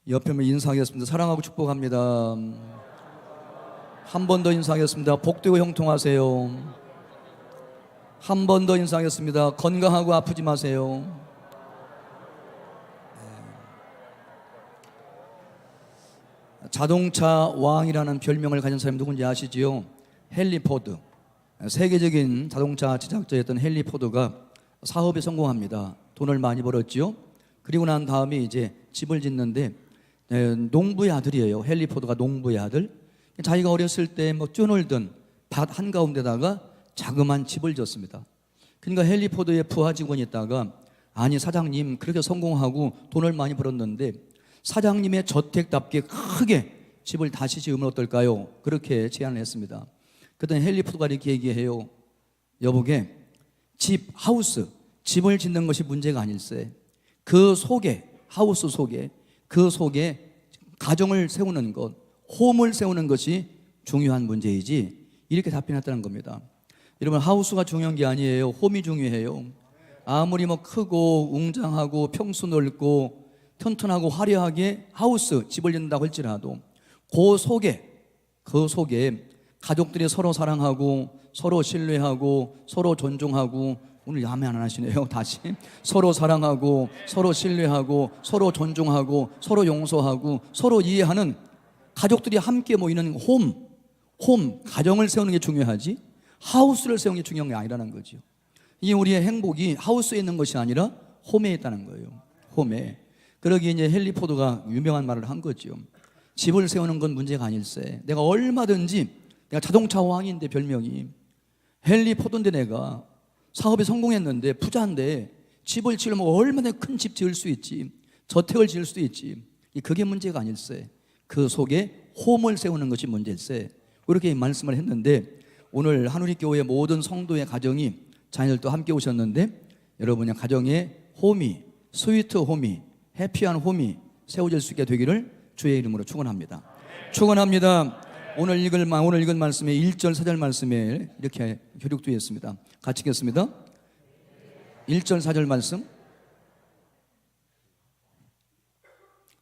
옆에 인사하겠습니다. 사랑하고 축복합니다. 한 번 더 인사하겠습니다. 복되고 형통하세요. 한 번 더 인사하겠습니다. 건강하고 아프지 마세요. 자동차 왕이라는 별명을 가진 사람이 누군지 아시지요? 헨리 포드. 세계적인 자동차 제작자였던 헨리 포드가 사업에 성공합니다. 돈을 많이 벌었지요. 그리고 난 다음에 이제 집을 짓는데 농부의 아들이에요. 헨리 포드가 농부의 아들. 자기가 어렸을 때 뭐 뛰어놀던 밭 한가운데다가 자그마한 집을 졌습니다. 그러니까 헨리 포드의 부하 직원이 있다가, 아니 사장님 그렇게 성공하고 돈을 많이 벌었는데 사장님의 저택답게 크게 집을 다시 지으면 어떨까요? 그렇게 제안을 했습니다. 그랬더니 헨리 포드가 이렇게 얘기해요. 여보게, 집을 짓는 것이 문제가 아닐세. 그 속에, 하우스 속에, 그 속에 가정을 세우는 것, 홈을 세우는 것이 중요한 문제이지, 이렇게 답변했다는 겁니다. 여러분, 하우스가 중요한 게 아니에요. 홈이 중요해요. 아무리 뭐 크고 웅장하고 평수 넓고 튼튼하고 화려하게 하우스, 집을 짓는다고 할지라도 그 속에 가족들이 서로 사랑하고 서로 신뢰하고 서로 존중하고, 오늘 야매 안 하시네요. 다시 서로 사랑하고 서로 신뢰하고 서로 존중하고 서로 용서하고 서로 이해하는 가족들이 함께 모이는 홈, 가정을 세우는 게 중요하지 하우스를 세우는 게 중요한 게 아니라는 거죠. 이 우리의 행복이 하우스에 있는 것이 아니라 홈에 있다는 거예요. 홈에. 그러기에 이제 헨리 포드가 유명한 말을 한 거죠. 집을 세우는 건 문제가 아닐세. 내가 자동차 왕인데 별명이 헨리 포드인데, 내가 사업에 성공했는데 부자인데 집을 지으려면 얼마나 큰 집 지을 수 있지, 저택을 지을 수도 있지. 그게 문제가 아닐세. 그 속에 홈을 세우는 것이 문제일세. 이렇게 말씀을 했는데, 오늘 한우리교회 모든 성도의 가정이, 자녀들도 함께 오셨는데, 여러분의 가정에 홈이, 스위트 홈이, 해피한 홈이 세워질 수 있게 되기를 주의 이름으로 축원합니다. 축원합니다. 오늘 읽은 말씀에 1절 4절 말씀에 이렇게 교육되어 있습니다. 같이 읽겠습니다. 1절 4절 말씀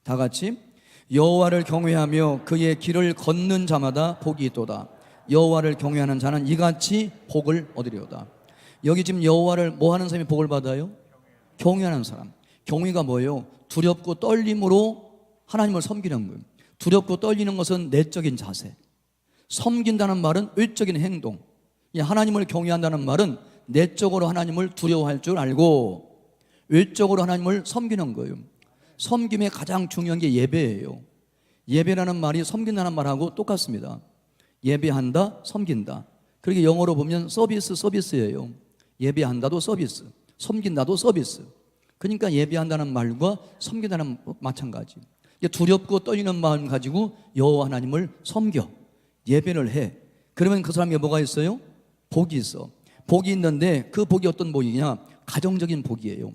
다 같이. 여호와를 경외하며 그의 길을 걷는 자마다 복이 있도다. 여호와를 경외하는 자는 이같이 복을 얻으리로다. 여기 지금 여호와를 뭐 하는 사람이 복을 받아요? 경외하는 사람. 경외가 뭐예요? 두렵고 떨림으로 하나님을 섬기는 거예요. 두렵고 떨리는 것은 내적인 자세, 섬긴다는 말은 외적인 행동. 하나님을 경외한다는 말은 내적으로 하나님을 두려워할 줄 알고 외적으로 하나님을 섬기는 거예요. 섬김의 가장 중요한 게 예배예요. 예배라는 말이 섬긴다는 말하고 똑같습니다. 예배한다, 섬긴다. 그렇게 영어로 보면 서비스예요. 예배한다도 서비스, 섬긴다도 서비스. 그러니까 예배한다는 말과 섬긴다는 마찬가지. 두렵고 떨리는 마음 가지고 여호와 하나님을 섬겨 예배를 해. 그러면 그 사람에게 뭐가 있어요? 복이 있어. 복이 있는데 그 복이 어떤 복이냐? 가정적인 복이에요.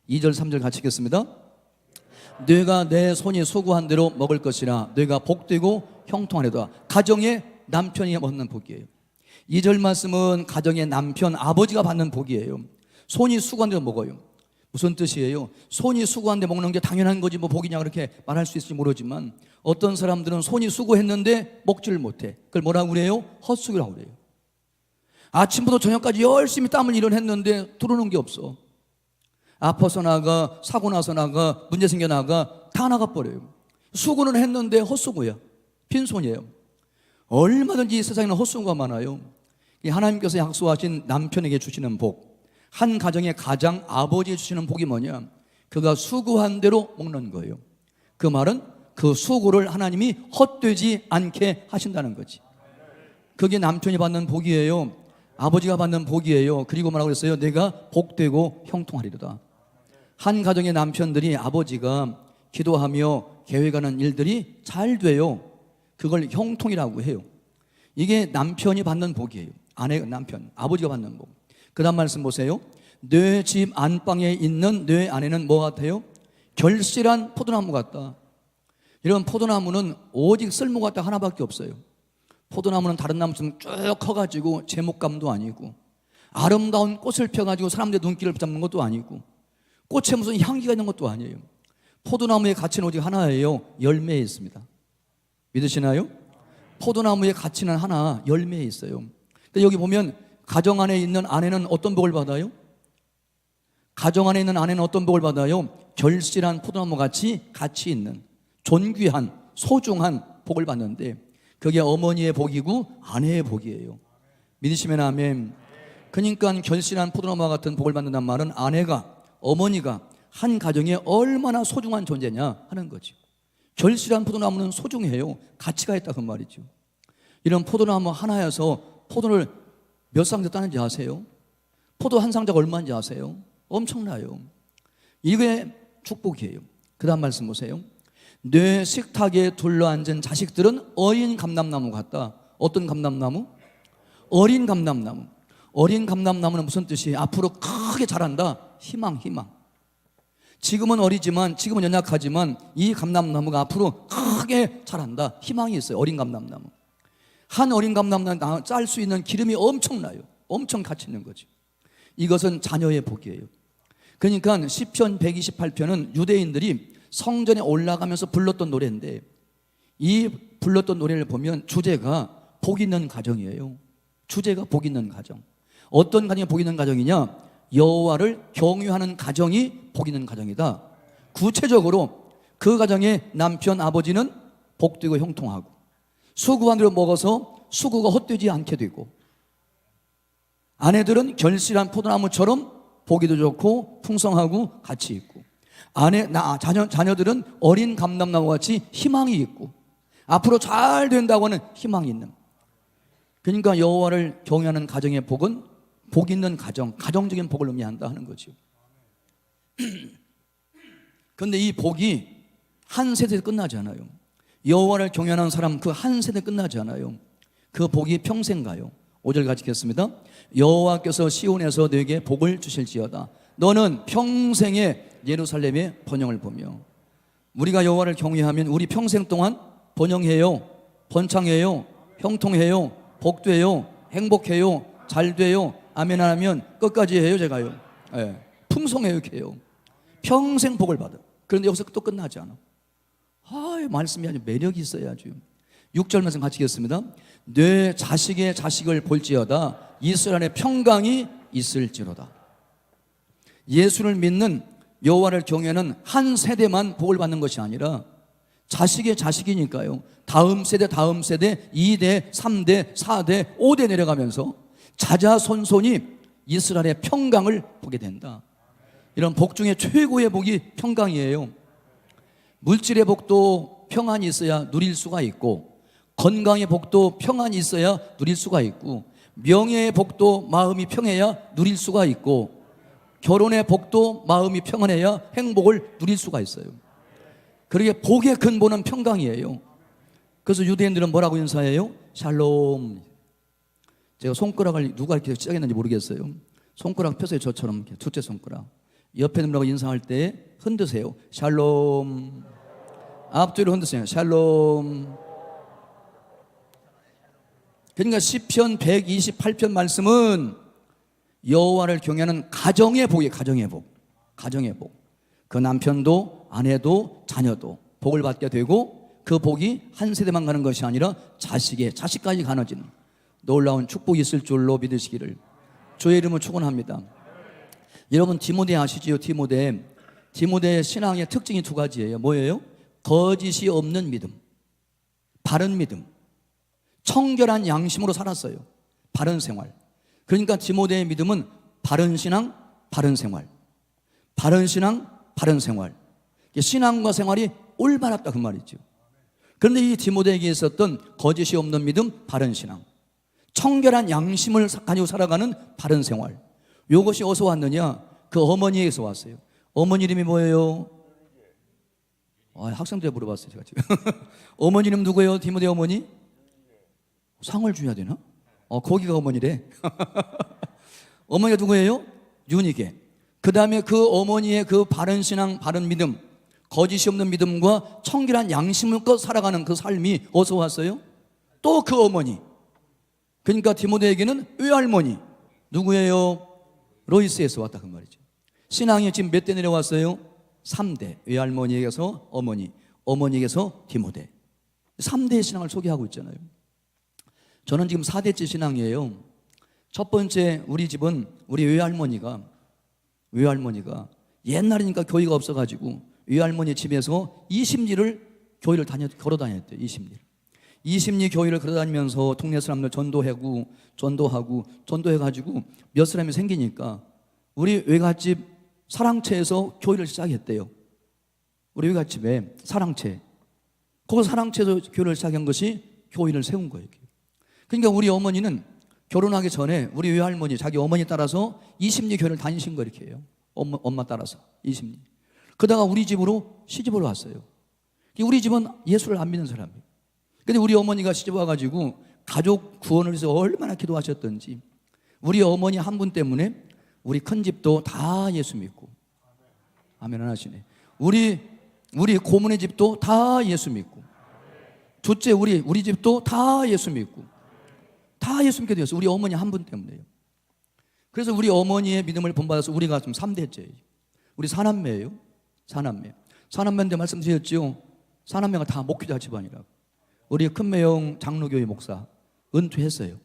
2절 3절 같이 읽겠습니다. 네가 내 손이 수고한 대로 먹을 것이라 네가 복되고 형통하리로다. 가정의 남편이 얻는 복이에요. 2절 말씀은 가정의 남편, 아버지가 받는 복이에요. 손이 수고한 대로 먹어요. 무슨 뜻이에요? 손이 수고한데 먹는 게 당연한 거지 뭐 복이냐 그렇게 말할 수 있을지 모르지만, 어떤 사람들은 손이 수고했는데 먹지를 못해. 그걸 뭐라고 그래요? 헛수고라고 그래요. 아침부터 저녁까지 열심히 땀을 일어냈는데 들어오는 게 없어. 아파서 나가, 사고 나서 나가, 문제 생겨 나가, 다 나가버려요. 수고는 했는데 헛수고야. 빈손이에요. 얼마든지 이 세상에는 헛수고가 많아요. 하나님께서 약속하신 남편에게 주시는 복, 한 가정의 가장 아버지 주시는 복이 뭐냐? 그가 수고한 대로 먹는 거예요. 그 말은 그 수고를 하나님이 헛되지 않게 하신다는 거지. 그게 남편이 받는 복이에요. 아버지가 받는 복이에요. 그리고 뭐라고 그랬어요? 내가 복되고 형통하리로다. 한 가정의 남편들이, 아버지가 기도하며 계획하는 일들이 잘 돼요. 그걸 형통이라고 해요. 이게 남편이 받는 복이에요. 남편, 아버지가 받는 복. 그 다음 말씀 보세요. 내 집 안방에 있는 내 안에는 뭐 같아요? 결실한 포도나무 같다. 이런 포도나무는 오직 쓸모가 딱 하나밖에 없어요. 포도나무는 다른 나무처럼 쭉 커가지고 제목감도 아니고, 아름다운 꽃을 펴가지고 사람들의 눈길을 잡는 것도 아니고, 꽃에 무슨 향기가 있는 것도 아니에요. 포도나무의 가치는 오직 하나예요. 열매에 있습니다. 믿으시나요? 포도나무의 가치는 하나, 열매에 있어요. 근데 여기 보면 가정 안에 있는 아내는 어떤 복을 받아요? 가정 안에 있는 아내는 어떤 복을 받아요? 결실한 포도나무 같이 가치 있는 존귀한 소중한 복을 받는데, 그게 어머니의 복이고 아내의 복이에요. 믿으시면 아멘. 그러니까 결실한 포도나무와 같은 복을 받는다는 말은 아내가, 어머니가 한 가정에 얼마나 소중한 존재냐 하는 거죠. 결실한 포도나무는 소중해요. 가치가 있다 그 말이죠. 이런 포도나무 하나여서 포도를 몇 상자 따는지 아세요? 포도 한 상자가 얼마인지 아세요? 엄청나요. 이게 축복이에요. 그 다음 말씀 보세요. 뇌 식탁에 둘러앉은 자식들은 어린 감람나무 같다. 어떤 감람나무? 어린 감람나무. 어린 감람나무는 무슨 뜻이에요? 앞으로 크게 자란다. 희망. 지금은 어리지만, 지금은 연약하지만 이 감람나무가 앞으로 크게 자란다. 희망이 있어요. 어린 감람나무. 한 어린 감람나무 짤 수 있는 기름이 엄청나요. 엄청 가치 있는 거죠. 이것은 자녀의 복이에요. 그러니까 시편 128편은 유대인들이 성전에 올라가면서 불렀던 노래인데, 이 불렀던 노래를 보면 주제가 복 있는 가정이에요. 주제가 복 있는 가정. 어떤 가정이 복 있는 가정이냐? 여호와를 경유하는 가정이 복 있는 가정이다. 구체적으로 그 가정의 남편, 아버지는 복되고 형통하고, 수고한 대로 먹어서 수고가 헛되지 않게 되고, 아내들은 결실한 포도나무처럼 보기도 좋고 풍성하고 가치 있고, 자녀들은 어린 감람나무 같이 희망이 있고 앞으로 잘 된다고 하는 희망이 있는. 그러니까 여호와를 경외하는 가정의 복은 복 있는 가정, 가정적인 복을 의미한다 하는 거죠. 그런데 이 복이 한 세대에 끝나지 않아요. 여호와를 경외하는 사람 그 한 세대 끝나지 않아요. 그 복이 평생 가요. 5절 같이 읽겠습니다. 여호와께서 시온에서 너에게 복을 주실지어다. 너는 평생에 예루살렘의 번영을 보며. 우리가 여호와를 경외하면 우리 평생 동안 번영해요, 번창해요, 형통해요, 복돼요, 행복해요, 잘돼요. 아멘 안 하면 끝까지 해요. 제가요. 네. 풍성해요. 이렇게 해요. 평생 복을 받아. 그런데 여기서 또 끝나지 않아. 말씀이 아주 매력이 있어요. 아주. 6절 말씀 같이 읽겠습니다. 내 자식의 자식을 볼지어다. 이스라엘의 평강이 있을지로다. 예수를 믿는, 여호와를 경외하는 한 세대만 복을 받는 것이 아니라 자식의 자식이니까요. 다음 세대, 2대, 3대, 4대, 5대 내려가면서 자자손손이 이스라엘의 평강을 보게 된다. 이런 복 중에 최고의 복이 평강이에요. 물질의 복도 평안이 있어야 누릴 수가 있고, 건강의 복도 평안이 있어야 누릴 수가 있고, 명예의 복도 마음이 평해야 누릴 수가 있고, 결혼의 복도 마음이 평안해야 행복을 누릴 수가 있어요. 그러게 복의 근본은 평강이에요. 그래서 유대인들은 뭐라고 인사해요? 샬롬. 제가 손가락을 누가 이렇게 시작했는지 모르겠어요. 손가락 펴세요. 저처럼 이렇게 둘째 손가락. 옆에 있는 인사할 때 흔드세요. 샬롬. 앞뒤로 흔드세요. 샬롬. 그러니까 시편 128편 말씀은 여호와를 경외하는 가정의 복이에요. 가정의 복. 가정의 복. 그 남편도 아내도 자녀도 복을 받게 되고, 그 복이 한 세대만 가는 것이 아니라 자식까지 가눠지는 놀라운 축복이 있을 줄로 믿으시기를 주의 이름을 축원합니다. 여러분 디모데 아시지요? 디모데 신앙의 특징이 두 가지예요. 뭐예요? 거짓이 없는 믿음, 바른 믿음, 청결한 양심으로 살았어요. 바른 생활. 그러니까 디모데의 믿음은 바른 신앙, 바른 생활. 바른 신앙, 바른 생활. 신앙과 생활이 올바랐다 그 말이죠. 그런데 이 디모데에게 있었던 거짓이 없는 믿음, 바른 신앙, 청결한 양심을 가지고 살아가는 바른 생활, 이것이 어디서 왔느냐? 그 어머니에게서 왔어요. 어머니 이름이 뭐예요? 학생들에 물어봤어요 제가 지금. 어머니 이름 누구예요? 디모데 어머니? 상을 줘야 되나? 거기가 어머니래. 어머니가 누구예요? 유니게. 그 다음에 그 어머니의 그 바른 신앙, 바른 믿음, 거짓이 없는 믿음과 청결한 양심을 껏 살아가는 그 삶이 어디서 왔어요? 또 그 어머니. 그러니까 디모데에게는 외할머니 누구예요? 로이스에서 왔다 그 말이죠. 신앙이 지금 몇 대 내려왔어요? 3대, 외할머니에게서 어머니, 어머니에게서 디모데, 3대의 신앙을 소개하고 있잖아요. 저는 지금 4대째 신앙이에요. 첫 번째, 우리 집은 우리 외할머니가 옛날이니까 교회가 없어가지고 외할머니 집에서 20리를 교회를 걸어 다녔대요. 20리 교회를 걸어 다니면서 동네 사람들 전도해가지고 몇 사람이 생기니까 우리 외갓집 사랑채에서 교회를 시작했대요. 우리 외갓집에 사랑채, 거기 사랑채에서 교회를 시작한 것이 교회를 세운 거예요. 그러니까 우리 어머니는 결혼하기 전에 우리 외할머니, 자기 어머니 따라서 20리 교회를 다니신 거 이렇게 해요. 엄마 따라서 20리. 그러다가 우리 집으로 시집을 왔어요. 우리 집은 예수를 안 믿는 사람이에요. 근데 우리 어머니가 시집 와가지고 가족 구원을 위해서 얼마나 기도하셨던지, 우리 어머니 한 분 때문에 우리 큰 집도 다 예수 믿고, 아멘 안 하시네. 우리 고모네 집도 다 예수 믿고, 둘째 우리 집도 다 예수 믿고, 다 예수 믿게 되었어요. 우리 어머니 한 분 때문에요. 그래서 우리 어머니의 믿음을 본받아서 우리가 지금 3대째예요. 우리 사남매예요. 사남매인데 말씀드렸죠. 사남매가 다 목회자 집안이라고. 우리 큰 매형 장로교회 목사 은퇴했어요.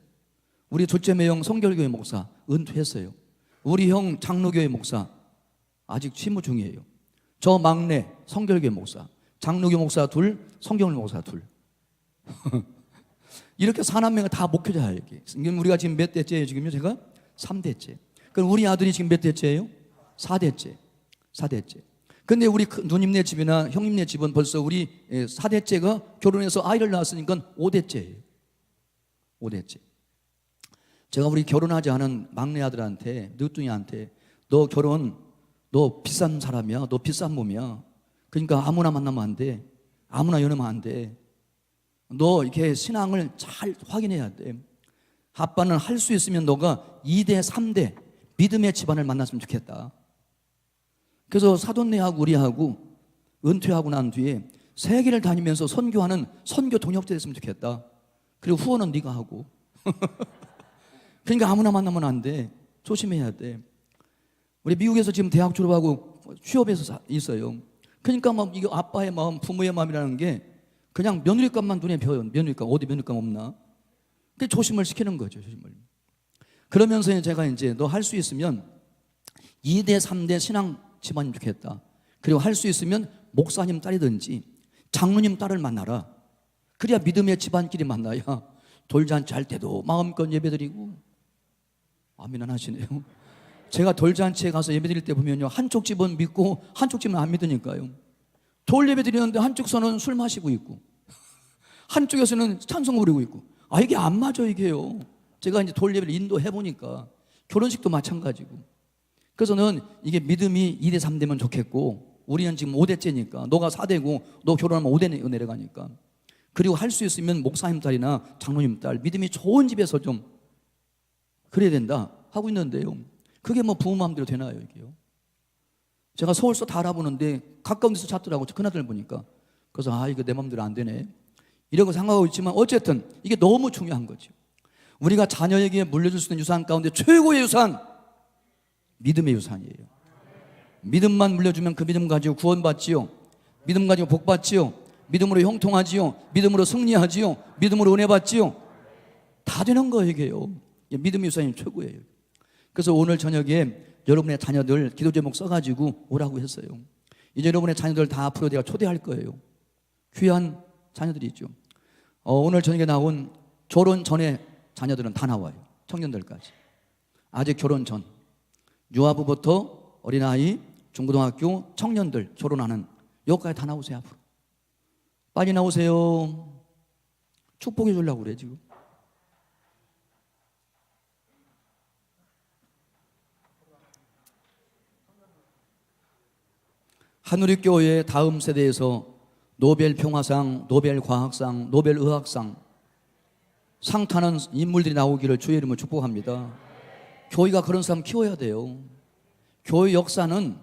우리 둘째 매형 성결교회 목사 은퇴했어요. 우리 형 장로교회 목사 아직 취무 중이에요. 저 막내 성결교회 목사, 장로교회 목사 둘, 성경을 목사 둘. 이렇게 사남매가 다 목회자예요. 우리가 지금 몇 대째예요? 지금요? 제가 3대째. 그럼 우리 아들이 지금 몇 대째예요? 4대째. 근데 우리 누님네 집이나 형님네 집은 벌써 우리 4대째가 결혼해서 아이를 낳았으니까 5대째예요. 5대째. 제가 우리 결혼하지 않은 막내 아들한테, 늦둥이한테, 너 비싼 사람이야. 너 비싼 몸이야. 그러니까 아무나 만나면 안 돼. 아무나 연애하면 안 돼. 너 이렇게 신앙을 잘 확인해야 돼. 아빠는 할 수 있으면 너가 2대, 3대 믿음의 집안을 만났으면 좋겠다. 그래서 사돈네하고 우리하고 은퇴하고 난 뒤에 세계를 다니면서 선교하는 선교 동역자 됐으면 좋겠다. 그리고 후원은 네가 하고. 그러니까 아무나 만나면 안 돼. 조심해야 돼. 우리 미국에서 지금 대학 졸업하고 취업해서 있어요. 그러니까 막 이게 아빠의 마음, 부모의 마음이라는 게 그냥 며느리감만 눈에 벼요. 며느리감, 어디 며느리감 없나? 그 조심을 시키는 거죠. 조심을. 그러면서 제가 이제 너 할 수 있으면 2대, 3대 신앙 집안이면 좋겠다. 그리고 할 수 있으면 목사님 딸이든지 장로님 딸을 만나라. 그래야 믿음의 집안끼리 만나야 돌잔치 할 때도 마음껏 예배드리고. 아멘 안 하시네요. 제가 돌잔치에 가서 예배드릴 때 보면요, 한쪽 집은 믿고 한쪽 집은 안 믿으니까요. 돌 예배드리는데 한쪽 선은 술 마시고 있고 한쪽에서는 찬송 부르고 있고. 이게 안 맞아. 이게요. 제가 이제 돌 예배를 인도해 보니까 결혼식도 마찬가지고. 그래서는 이게 믿음이 2대 3대면 좋겠고, 우리는 지금 5대째니까 너가 4대고 너 결혼하면 5대 내려가니까. 그리고 할 수 있으면 목사님 딸이나 장로님 딸 믿음이 좋은 집에서 좀 그래야 된다 하고 있는데요. 그게 뭐 부모 마음대로 되나요? 이게요. 제가 서울서 다 알아보는데 가까운 데서 찾더라고. 큰아들 보니까. 그래서 이거 내 마음대로 안 되네 이러고 생각하고 있지만, 어쨌든 이게 너무 중요한 거죠. 우리가 자녀에게 물려줄 수 있는 유산 가운데 최고의 유산, 믿음의 유산이에요. 믿음만 물려주면 그 믿음 가지고 구원받지요. 믿음 가지고 복받지요. 믿음으로 형통하지요. 믿음으로 승리하지요. 믿음으로 은혜 받지요. 다 되는 거예요. 이게요. 믿음의 유산이 최고예요. 그래서 오늘 저녁에 여러분의 자녀들 기도 제목 써가지고 오라고 했어요. 이제 여러분의 자녀들 다 앞으로 내가 초대할 거예요. 귀한 자녀들이죠. 오늘 저녁에 나온 결혼 전에 자녀들은 다 나와요. 청년들까지. 아직 결혼 전, 유아부부터 어린아이, 중고등학교, 청년들 결혼하는 여기까지 다 나오세요. 앞으로 빨리 나오세요. 축복해 주려고 그래 지금. 한우리교회 다음 세대에서 노벨 평화상, 노벨 과학상, 노벨 의학상 상 타는 인물들이 나오기를 주의 이름으로 축복합니다. 교회가 그런 사람 키워야 돼요. 교회 역사는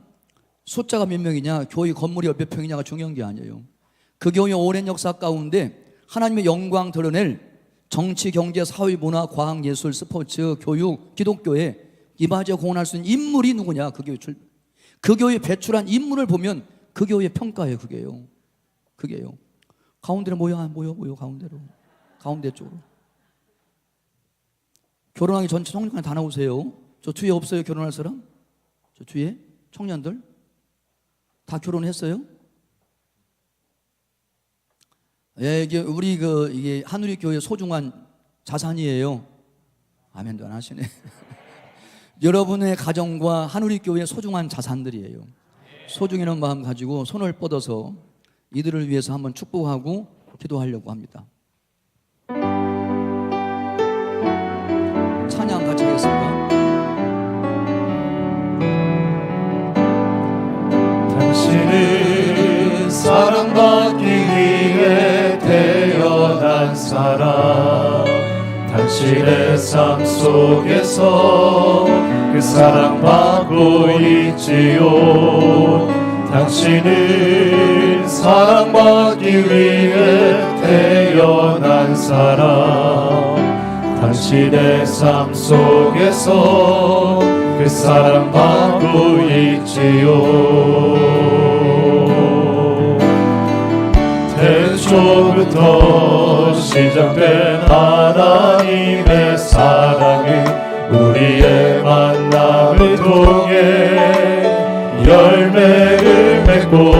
숫자가 몇 명이냐, 교회 건물이 몇 평이냐가 중요한 게 아니에요. 그 교회 오랜 역사 가운데 하나님의 영광 드러낼 정치, 경제, 사회, 문화, 과학, 예술, 스포츠, 교육, 기독교에 이바지어 공헌할 수 있는 인물이 누구냐, 그 교회 그 교회 배출한 인물을 보면 그 교회 평가예요. 그게요. 가운데로 모여 가운데로. 가운데 쪽으로. 결혼하기 전 청년들 다 나오세요. 저 뒤에 없어요? 결혼할 사람? 저 뒤에 청년들 다 결혼했어요? 예, 이게 이게 한우리 교회 소중한 자산이에요. 아멘도 안 하시네. 여러분의 가정과 한우리 교회의 소중한 자산들이에요. 소중이라는 마음 가지고 손을 뻗어서 이들을 위해서 한번 축복하고 기도하려고 합니다. 찬양 같이 하겠습니다. 당신은 사랑받기 위해 태어난 사람, 당신의 삶 속에서 그 사랑받고 있지요. 당신은 사랑받기 위해 태어난 사람, 당신의 삶 속에서 그 사랑받고 있지요. 태초부터 시작된 하나님의 사랑은 우리의 만남을 통해 열매를 맺고,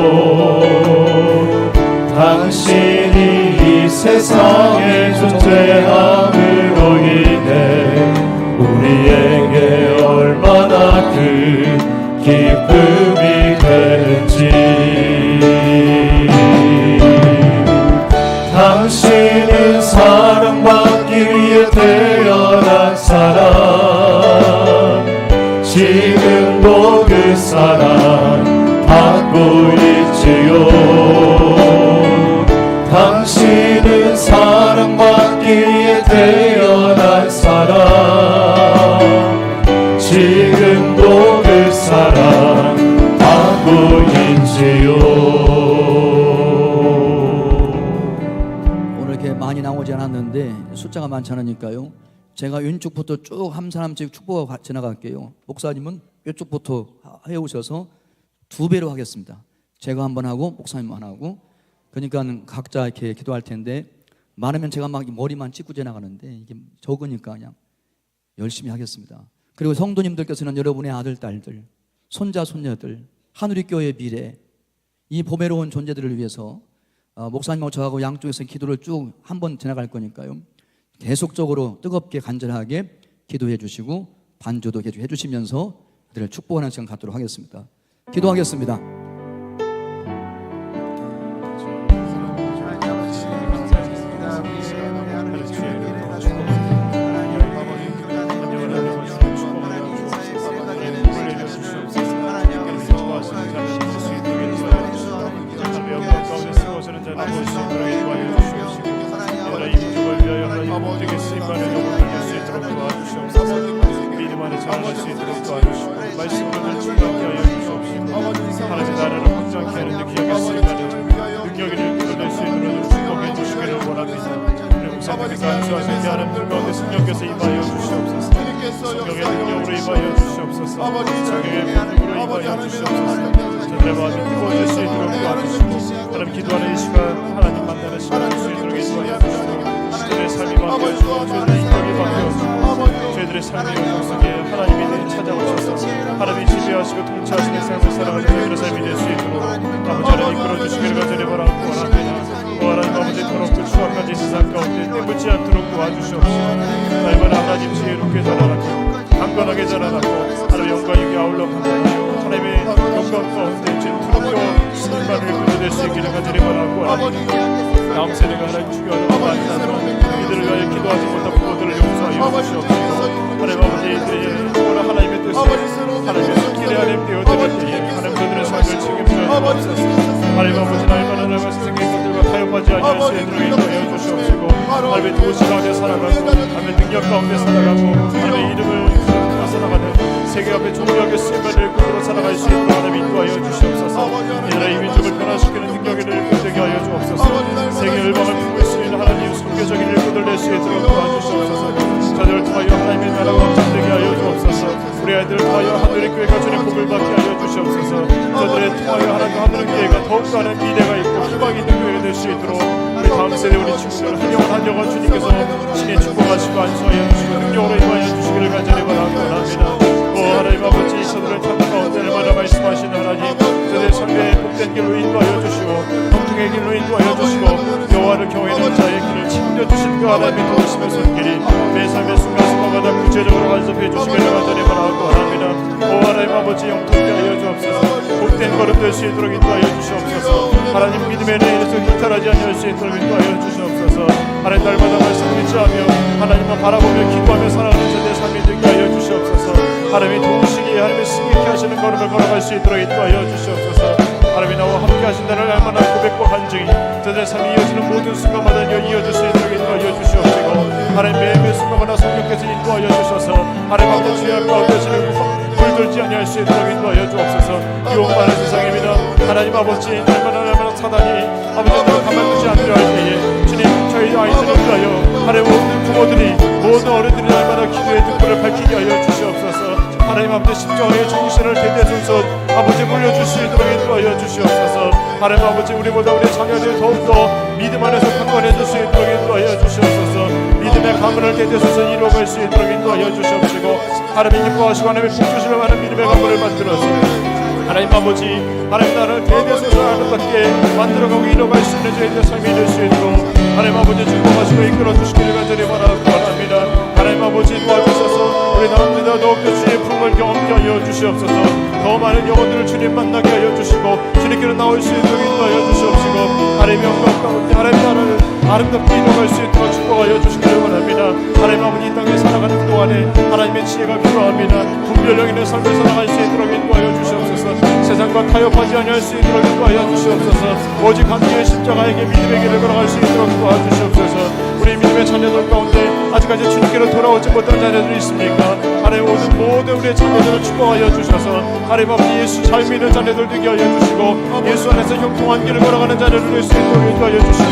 당신이 이 세상에 존재함으로 인해 우리에게 얼마나 큰 기쁨이 되는지. 당신은 사랑받기 위해 태어난 사람, 지금도 그 사랑 받고 있지요. 당신은 사랑받기 위해 태어난 사람, 지금도 그 사랑 받고 있지요. 많이 나오지 않았는데 숫자가 많지 않으니까요, 제가 왼쪽부터 쭉 한 사람씩 축복하고 지나갈게요. 목사님은 이쪽부터 해오셔서 2배로 하겠습니다. 제가 한번 하고 목사님만 하고, 그러니까 각자 이렇게 기도할 텐데, 많으면 제가 막 머리만 찍고 지나가는데 이게 적으니까 그냥 열심히 하겠습니다. 그리고 성도님들께서는 여러분의 아들, 딸들, 손자, 손녀들, 한우리 교회의 미래, 이 보배로운 존재들을 위해서 목사님하고 저하고 양쪽에서 기도를 쭉 한번 지나갈 거니까요, 계속적으로 뜨겁게 간절하게 기도해 주시고 반주도 해 주시면서 그들을 축복하는 시간 갖도록 하겠습니다. 기도하겠습니다. 하나님의 나라를 확장케 하는 기억의 순간을 능력을 이끌어낼 수 있도록 축복해 주시기를 원합니다. 우리 목사님께서 안수하신 하나님 가운데 성령께서 임하여 주시옵소서. 성령의 능력으로 임하여 주시옵소서. 성령의 능력으로 임하여 주시옵소서. 저들의 마음이 뜨거워질 수 있도록 도와주시고, 하나님 기도하는 이 시간 하나님 만나는 시간 될 수 있도록 인도하여 주시고, 저들의 삶이 바뀌어지고 저들의 인격이 바뀌어지고 저희들의 삶의 영성에 하나님이 찾아오셔서 하나님이 지배하시고 통치하시는 삶을 살아가는 저희들의 삶이 될 수 있도록 아버지 하나님 이끌어주시기를 간절히 바라고 원합니다. 하나님 아버지 더럽고 추악한 이 세상 가운데 떼묻지 않도록 도와주시옵시고, 날마다 하나님 지혜롭게 자라나고 강건하게 자라나고 하나님 영광에게 아울러 강건하여 하나님의 영광 가운데 지금 두렵고 신임만을 거둬낼 수 있기를 간절히 바라고 원합니다. 다음 세대가 하나님 주교하는 많이 나도록 이들을 위하여 기도하지 못한 부모들을 용서하여 주시옵소서. 하나님 아버지 이들의 하나님의 뜻을 하나님의 손길에 하나님 되어드릴 때에 하나님 그들의 삶을 책임져야 주옵소서. 하나님 아버지 날마다 날마다 세상의 것들과 타협하지 아니할 수 있도록 인도하여 주시옵시고, 하나님의 도시 가운데 살아가고 하나님의 능력 가운데 살아가고 하나님의 이름을 살아가는 세계 앞에 존귀하게 쓰임받을 꿈으로 살아갈 수 있도록 하나님 인도하여 주시옵소서. 이들의 이 민족을 변화시키는 능력을 되게 하여 주옵소서. 세계 열방을 품고 있으면 하나님 선교적인 일꾼을 낼 수 있도록 도와주시옵소서. 저들을 통하여 하나님의 나라가 확장되게 하여 주옵소서. 우리 아이들을 통하여 하늘의 교회가 주는 복을 복을 받게 하여 주시옵소서. 저들의 통하여 하나님 하는 교회가 더욱더 하는 미래가 있고 희망이 있는 교회가 될 수 있도록 우리 다음 세대 우리 친구들 한 영혼 한 영혼 주님께서 친히 축복하시고 안수하여 주시고 능력으로 임하여 주시기를 간절히 원합니다. 하나님 아버지, 저들을 참 가운데 얼마나 말씀하시는 하나님, 저들의 삶에 복된 길로 인도하여 주시고 형통의 길로 인도하여 주시고 여호와를 경외하는 자의 길을 챙겨주신 그 하나님의 도우심의 손길이 내 삶의 순간순간마다 구체적으로 간섭해 주시기를 간절히 원합니다. 하나님 아버지, 영통케 하여 주옵소서. 복된 걸음 될 수 있도록 인도하여 주시옵소서. 하나님 믿음에 대해서 희탈하지 아니할 수 있도록 인도하여 주시옵소서. 하나님 날마다 말씀을 의지하며 하나님만 바라보며 기도하며 살아가는 저들의 삶이 되게 하여 주시옵소서. 하나님이 도우시기에 하나님의 승리케 하시는 걸음을 걸어갈 수 있도록 인도하여 주시옵소서. 하나님이 나와 함께 하신다는 날마다 고백과 간증이 저들의 삶이 이어지는 모든 순간마다 이어질 수 있도록 인도하여 주시옵시고 하나님 매일 순간마다 성령께서 인도하여 주셔서 하나님 아버지 주의 가운데 지는 물들지 아니할 수 있도록 인도하여 주옵소서. 유혹많은 세상입니다. 하나님 아버지, 날마다 사단이 아버지를 가만두지 않으려 할 때에 주님 저희 아이들을 위하여 하나님 모든 부모들이 모든 어른들이 날마다 기도의 등불을 밝히게 하여 주시옵소서. 하나님 아버지 십자가의 정신을 대대손손 아버지 물려주시도록 인도하여 주시옵소서. 하나님 아버지 우리보다 우리 자녀들이 더욱더 믿음 안에서 강건해질 수 있도록 인도하여 주시옵소서. 믿음의 가문을 대대손손 이루어갈 수 있도록 인도하여 주시옵시고 하나님 기뻐하시고 하나님의 복주시며 하는 믿음의 가문을 만들어서 하나님 아버지, 하나님 나라를 대대손손 아름답게 만들어가고 이뤄갈 수 있는 저희들의 삶이 될 수 있도록 하나님 아버지 축복하시고 이끌어 주시기를 간절히 원합니다. 하나님 아버지 도와주셔서 우리 나옵니다. 더욱더 주의 품을 경험케 하여 주시옵소서. 더 많은 영혼들을 주님 만나게 하여 주시고 주님께로 나올 수 있도록 인도하여 주시옵시고 하나님 영광 가운데 하나님 나라를 아름답게 이뤄갈 수 있도록 축복하여 주시기를 원합니다. 하나님 아버지 이 땅에 살아가는 동안에 하나님의 지혜가 필요합니다. 분별력 있는 삶을 살아갈 수 있도록 인도하여 주시옵소서. 세상과 타협하지 아니할 수 있도록 인도하여 주시옵소서. 오직 함께 십자가에게 믿음의 길을 걸어갈 수 있도록 도와주시옵소서. 우리 믿음의 자녀들 가운데 아직까지 주님께로 돌아오지 못한 자녀들이 있습니까? 하나님 모든 우리의 자녀들을 축복하여 주셔서 하나님 아버지 예수 잘 믿는 자녀들 되게 하여 주시고 예수 안에서 형통한 길을 걸어가는 자녀들 될 수 있도록 인도하여 주시고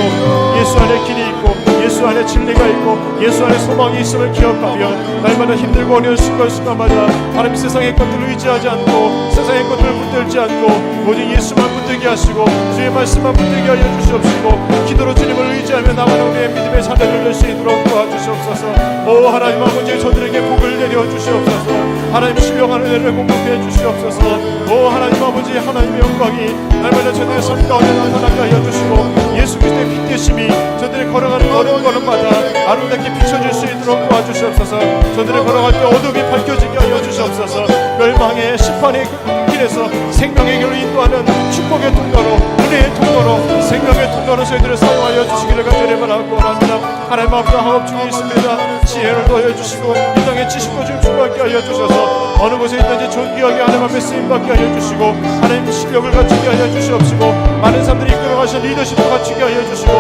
예수 안에 길이 있고 예수 안에 진리가 있고 예수 안에 소망이 있음을 기억하며 날마다 힘들고 어려운 순간마다 하나님 세상의 것들을 의지하지 않고 세상의 것들을 붙들지 않고 오직 예수만 붙들게 하시고 주의 말씀만 붙들게 하여 주시옵시고 기도로 주님을 의지하며 나가는 우리의 믿음의 자녀들 될 수 있도록 도와주시옵소서. 오 하나님 아버지 저들에게 복을 내려 주시옵소서. 하나님 신령한 은혜를 공급해 주시옵소서. 오 하나님 아버지 하나님의 영광이 날마다 저들의 삶 가운데 나타나게 하여 주시고 예수 그리스도의 빛대심이 저들이 걸어가는 걸음마다 아름답게 비춰질 수 있도록 도와주시옵소서. 저들이 걸어갈 때 어둠이 밝혀지게 하여 주시옵소서. 멸망의 심판의 길에서 생명의 길로 인도하는 축복의 통로로 은혜의 통로로 생명의 통로로 저희들을 사용하여 주시기를 간절히 바랍니다. 하나님 앞에 하옵 중에 있습니다. 지혜를 더해 주시고 이 땅의 지식도 좀 충만하게 하여 주셔서 어느 곳에 있든지 존귀하게 하나님 앞에 쓰임받게 하여 주시고 하나님 실력을 갖추게 하여 주시옵시고 많은 사람들이 이끌어가신 리더십을 갖추게 하여 주시고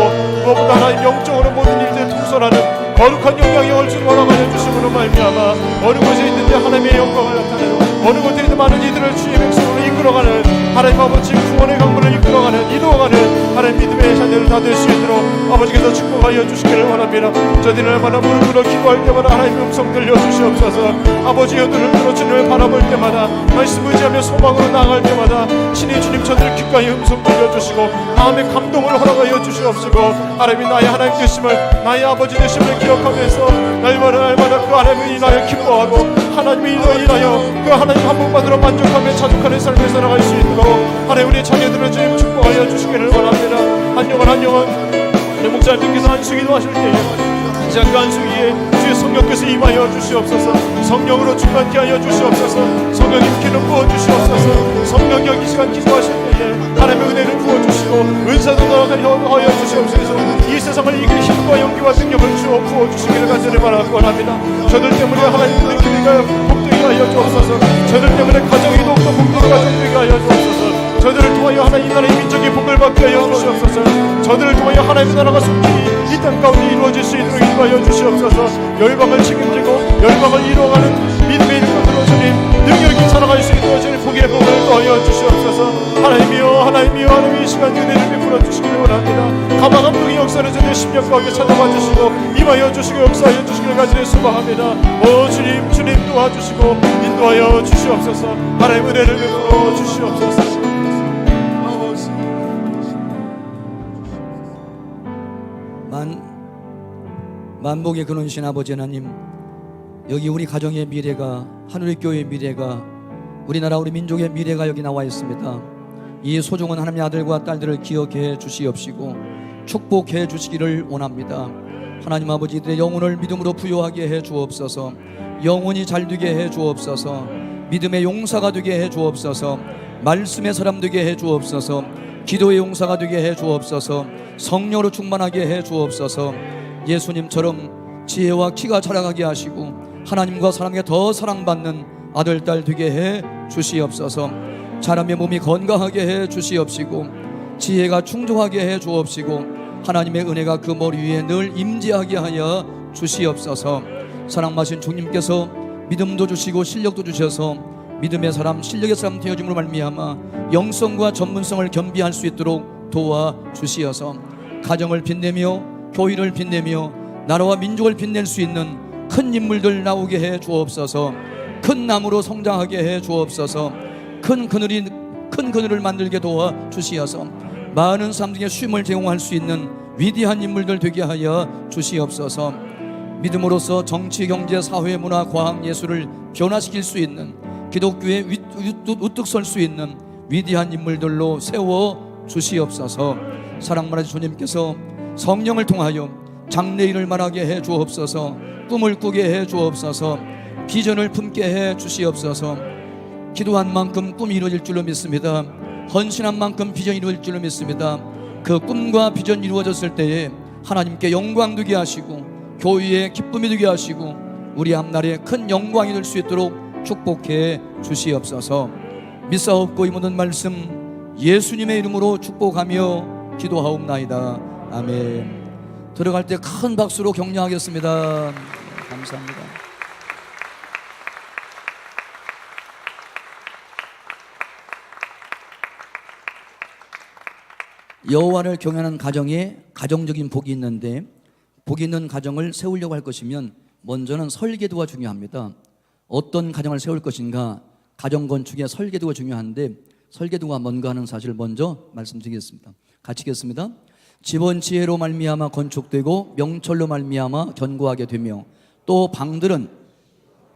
무엇보다 하나님 영적으로 모든 일들을 통솔하는 거룩한 영향력을 주님 허락하여 주심으로 말미암아 어느 곳에 있는데 하나님의 영광을 나타내고 어느 곳에 있는 많은 이들을 주의 백성으로 이끌어가는 하나님 아버지 구원의 강물을 이끌어가는 이루어가는 하나님 믿음의 자녀를 다 될 수 있도록 아버지께서 축복하여 주시기를 원합니다. 저들이 날마다 무릎 꿇어 기도할 때마다 하나님의 음성 들려주시옵소서. 아버지 여들을 들어 주님을 바라볼 때마다 말씀 의지하며 소망으로 나아갈 때마다 친히 주님 저들의 귓가에 음성 들려주시고 마음의 감동을 허락하여 주시옵시고 하나님이 나의 하나님 되심을 나의 아버지 되심을 기억하면서 날마다 그 하나님을 인하여 기뻐하고 하나님을 인하여 그 하나님 한 분만으로 만족하며 자족하는 삶을 살아갈 수 있도록 하나님 우리의 자녀들을 주님 축복하여 주시기를 원합니다. 한 영혼 목사님께서 안수기도 하실 때에 그 안수기에 주의 성령께서 임하여 주시옵소서. 성령으로 충만케 하여 주시옵소서. 성령님 기름 부어 주시옵소서. 성령이 이 시간 기도하실 때에 하나님의 은혜를 부어 주시고 은사도 더하여 주시옵소서. 이 세상을 이길 힘과 용기와 능력을 주어 부어 주시기를 간절히 바랍니다. 저들 때문에 하나님의 기회가 복되게 하여 주옵소서. 저들 때문에 가정이 더욱더 복되게 가정되게 하여 주옵소서. 저들을 통하여 하나님 나라의 민족의 복을 받게 하여 주시옵소서. 저들을 통하여 하나님의 나라가 속히 이 땅 가운데 이루어질 수 있도록 인도하여 주시옵소서. 열방을 책임지고 열방을 이루어가는 믿음의 일꾼으로 주님 능력이 살아갈 수 있도록 주님 복의 복을 더하여 주시옵소서. 하나님이여 하나님이여 하나님 이 시간 은혜를 베풀어 주시기를 원합니다. 가마 감독의 역사를 전해 심령 가운데 찾아봐 주시고 임하여 주시고 역사하여 주시기를 간절히 소망합니다. 오 주님 주님 도와주시고 인도하여 주시옵소서. 하나님 은혜를 베풀어 주시옵소서. 만복의 근원신 아버지 하나님, 여기 우리 가정의 미래가, 하늘의 교회의 미래가, 우리나라 우리 민족의 미래가 여기 나와 있습니다. 이 소중한 하나님의 아들과 딸들을 기억해 주시옵시고 축복해 주시기를 원합니다. 하나님 아버지, 이들의 영혼을 믿음으로 부요하게 해 주옵소서. 영혼이 잘 되게 해 주옵소서. 믿음의 용사가 되게 해 주옵소서. 말씀의 사람 되게 해 주옵소서. 기도의 용사가 되게 해 주옵소서. 성령으로 충만하게 해 주옵소서. 예수님처럼 지혜와 키가 자라가게 하시고 하나님과 사람에게 더 사랑받는 아들, 딸 되게 해 주시옵소서. 사람의 몸이 건강하게 해 주시옵시고 지혜가 충족하게 해 주옵시고 하나님의 은혜가 그 머리 위에 늘 임재하게 하여 주시옵소서. 사랑하신 주님께서 믿음도 주시고 실력도 주셔서 믿음의 사람, 실력의 사람 되어짐으로 말미암아 영성과 전문성을 겸비할 수 있도록 도와 주시어서 가정을 빛내며 교회를 빛내며 나라와 민족을 빛낼 수 있는 큰 인물들 나오게 해 주옵소서. 큰 나무로 성장하게 해 주옵소서. 큰 그늘을 만들게 도와 주시어서 많은 사람들에게 쉼을 제공할 수 있는 위대한 인물들 되게 하여 주시옵소서. 믿음으로써 정치, 경제, 사회, 문화, 과학, 예술을 변화시킬 수 있는 기독교에 우뚝 설 수 있는 위대한 인물들로 세워 주시옵소서. 사랑받으신 주님께서 성령을 통하여 장래일을 말하게 해 주옵소서. 꿈을 꾸게 해 주옵소서. 비전을 품게 해 주시옵소서. 기도한 만큼 꿈이 이루어질 줄로 믿습니다. 헌신한 만큼 비전이 이루어질 줄로 믿습니다. 그 꿈과 비전이 이루어졌을 때에 하나님께 영광 되게 하시고 교회에 기쁨이 되게 하시고 우리 앞날에 큰 영광이 될 수 있도록 축복해 주시옵소서. 믿사옵고 이 모든 말씀 예수님의 이름으로 축복하며 기도하옵나이다. 아멘. 들어갈 때 큰 박수로 격려하겠습니다. 감사합니다. 여호와를 경외하는 가정에 가정적인 복이 있는데, 복이 있는 가정을 세우려고 할 것이면 먼저는 설계도가 중요합니다. 어떤 가정을 세울 것인가, 가정 건축의 설계도가 중요한데 설계도가 뭔가 하는 사실을 먼저 말씀드리겠습니다. 같이 읽겠습니다. 집은 지혜로 말미암아 건축되고 명철로 말미암아 견고하게 되며 또 방들은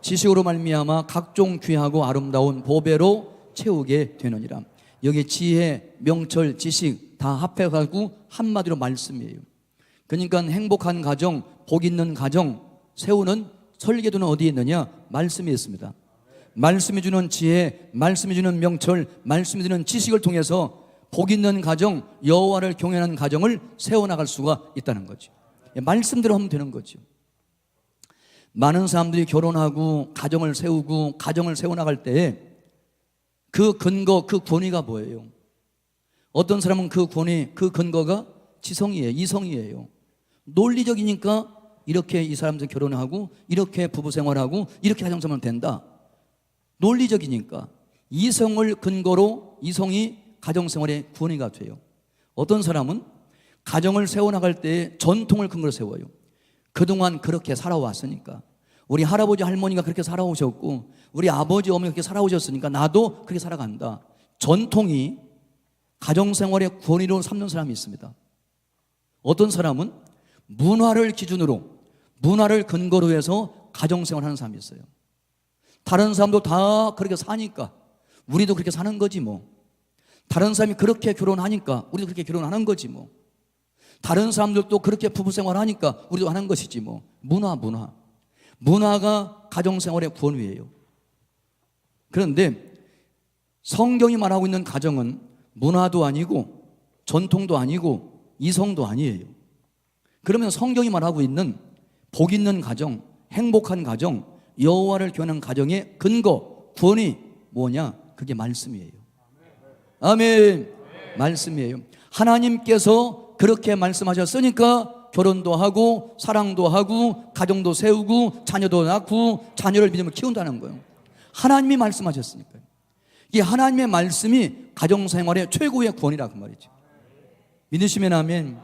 지식으로 말미암아 각종 귀하고 아름다운 보배로 채우게 되느니라. 여기 지혜, 명철, 지식 다 합해가지고 한마디로 말씀이에요. 그러니까 행복한 가정, 복 있는 가정 세우는 설계도는 어디에 있느냐? 말씀이 있습니다. 말씀이 주는 지혜, 말씀이 주는 명철, 말씀이 주는 지식을 통해서 복 있는 가정, 여호와를 경외하는 가정을 세워나갈 수가 있다는 거죠. 말씀대로 하면 되는 거죠. 많은 사람들이 결혼하고 가정을 세우고 가정을 세워나갈 때에 그 근거, 그 권위가 뭐예요? 어떤 사람은 그 권위, 그 근거가 지성이에요, 이성이에요. 논리적이니까 이렇게 이 사람들 결혼하고 이렇게 부부 생활하고 이렇게 가정생활하면 된다. 논리적이니까. 이성을 근거로 이성이 가정생활의 권위가 돼요. 어떤 사람은 가정을 세워나갈 때 전통을 근거로 세워요. 그동안 그렇게 살아왔으니까, 우리 할아버지 할머니가 그렇게 살아오셨고 우리 아버지 어머니가 그렇게 살아오셨으니까 나도 그렇게 살아간다. 전통이 가정생활의 권위로 삼는 사람이 있습니다. 어떤 사람은 문화를 기준으로, 문화를 근거로 해서 가정생활하는 사람이 있어요. 다른 사람도 다 그렇게 사니까 우리도 그렇게 사는 거지 뭐. 다른 사람이 그렇게 결혼하니까 우리도 그렇게 결혼하는 거지 뭐. 다른 사람들도 그렇게 부부생활하니까 우리도 하는 것이지 뭐. 문화가 가정생활의 권위예요. 그런데 성경이 말하고 있는 가정은 문화도 아니고 전통도 아니고 이성도 아니에요. 그러면 성경이 말하고 있는 복 있는 가정, 행복한 가정, 여호와를 경외하는 가정의 근거, 권위 뭐냐? 그게 말씀이에요. 아멘. 말씀이에요. 하나님께서 그렇게 말씀하셨으니까 결혼도 하고 사랑도 하고 가정도 세우고 자녀도 낳고 자녀를 믿음으로 키운다는 거예요. 하나님이 말씀하셨으니까요. 이게 하나님의 말씀이 가정생활의 최고의 구원이라 그 말이죠. 믿으시면 아멘.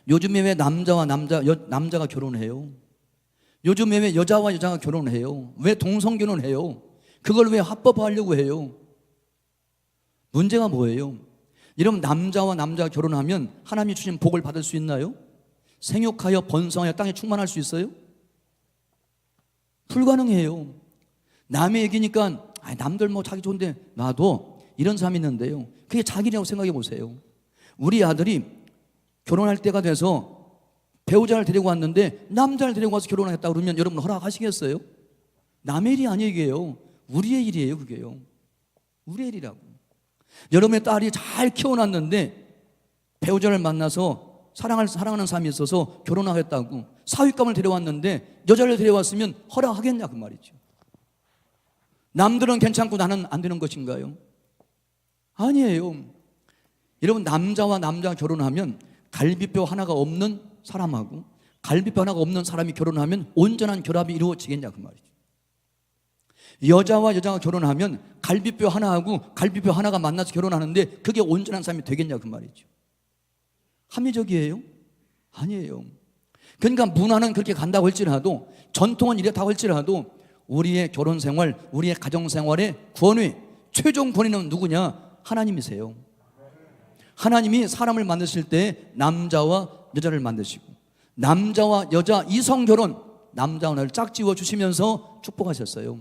요즘에 왜 남자가 결혼해요? 요즘에 왜 여자와 여자가 결혼해요? 왜 동성결혼해요? 그걸 왜 합법화하려고 해요? 문제가 뭐예요? 여러분, 남자와 남자가 결혼하면 하나님이 주신 복을 받을 수 있나요? 생육하여 번성하여 땅에 충만할 수 있어요? 불가능해요. 남의 얘기니까 남들 뭐 자기 좋은데 놔도, 이런 사람이 있는데요, 그게 자기라고 생각해 보세요. 우리 아들이 결혼할 때가 돼서 배우자를 데리고 왔는데 남자를 데리고 와서 결혼하겠다 그러면 여러분 허락하시겠어요? 남의 일이 아니에요. 우리의 일이에요. 그게요, 우리의 일이라고. 여러분의 딸이 잘 키워놨는데 배우자를 만나서 사랑하는 사람이 있어서 결혼하겠다고 사윗감을 데려왔는데 여자를 데려왔으면 허락하겠냐 그 말이죠. 남들은 괜찮고 나는 안 되는 것인가요? 아니에요. 여러분, 남자와 남자가 결혼하면 갈비뼈 하나가 없는 사람하고 갈비뼈 하나가 없는 사람이 결혼하면 온전한 결합이 이루어지겠냐 그 말이죠. 여자와 여자가 결혼하면 갈비뼈 하나하고 갈비뼈 하나가 만나서 결혼하는데 그게 온전한 사람이 되겠냐 그 말이죠. 합리적이에요? 아니에요. 그러니까 문화는 그렇게 간다고 할지라도, 전통은 이렇다고 할지라도, 우리의 결혼생활, 우리의 가정생활의 구원의 최종 권위는 누구냐? 하나님이세요. 하나님이 사람을 만드실 때 남자와 여자를 만드시고, 남자와 여자 이성결혼, 남자와 여자를 짝지어 주시면서 축복하셨어요.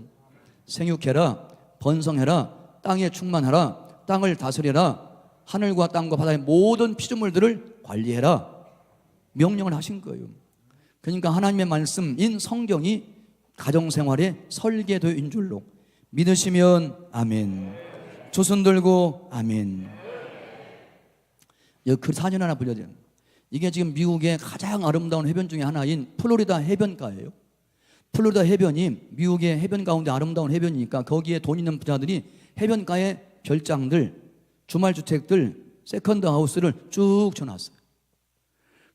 생육해라, 번성해라, 땅에 충만하라, 땅을 다스려라, 하늘과 땅과 바다의 모든 피조물들을 관리해라, 명령을 하신 거예요. 그러니까 하나님의 말씀인 성경이 가정생활에 설계도인 줄로 믿으시면 아멘. 두 손 들고 아멘. 여기 그 사진 하나 보여드려요. 이게 지금 미국의 가장 아름다운 해변 중에 하나인 플로리다 해변가예요. 플로리다 해변이 미국의 해변 가운데 아름다운 해변이니까 거기에 돈 있는 부자들이 해변가에 별장들, 주말주택들, 세컨드 하우스를 쭉 쳐놨어요.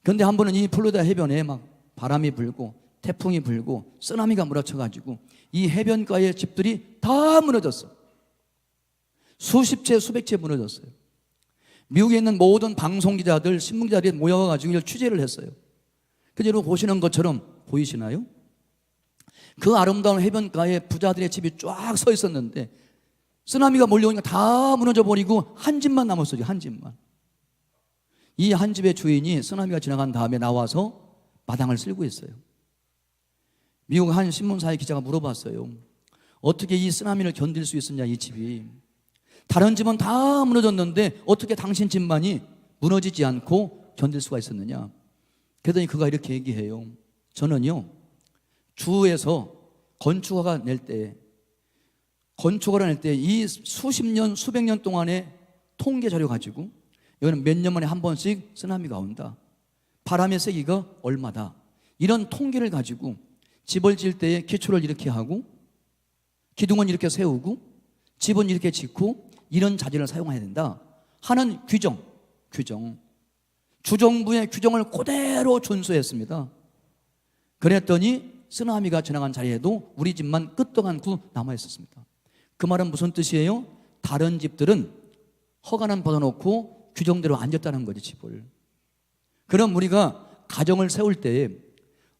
그런데 한 번은 이 플로리다 해변에 막 바람이 불고 태풍이 불고 쓰나미가 몰아쳐가지고 이 해변가의 집들이 다 무너졌어. 수십 채 수백 채 무너졌어요. 미국에 있는 모든 방송기자들, 신문기자들이 모여가지고 이걸 취재를 했어요. 그대로 보시는 것처럼 보이시나요? 그 아름다운 해변가에 부자들의 집이 쫙 서 있었는데 쓰나미가 몰려오니까 다 무너져 버리고 한 집만 남았어요. 한 집만. 이 한 집의 주인이 쓰나미가 지나간 다음에 나와서 마당을 쓸고 있어요. 미국 한 신문사의 기자가 물어봤어요. 어떻게 이 쓰나미를 견딜 수 있었냐, 이 집이. 다른 집은 다 무너졌는데 어떻게 당신 집만이 무너지지 않고 견딜 수가 있었느냐. 그랬더니 그가 이렇게 얘기해요. 저는요, 주에서 건축가가 낼 때 이 수십 년, 수백 년 동안의 통계 자료 가지고 이거는 몇 년 만에 한 번씩 쓰나미가 온다, 바람의 세기가 얼마다, 이런 통계를 가지고 집을 지을 때에 기초를 이렇게 하고 기둥은 이렇게 세우고 집은 이렇게 짓고 이런 자재를 사용해야 된다 하는 규정, 주정부의 규정을 그대로 준수했습니다. 그랬더니 쓰나미가 지나간 자리에도 우리 집만 끄떡 않고 남아있었습니다. 그 말은 무슨 뜻이에요? 다른 집들은 허가는 받아놓고 규정대로 안 졌다는 거지, 집을. 그럼 우리가 가정을 세울 때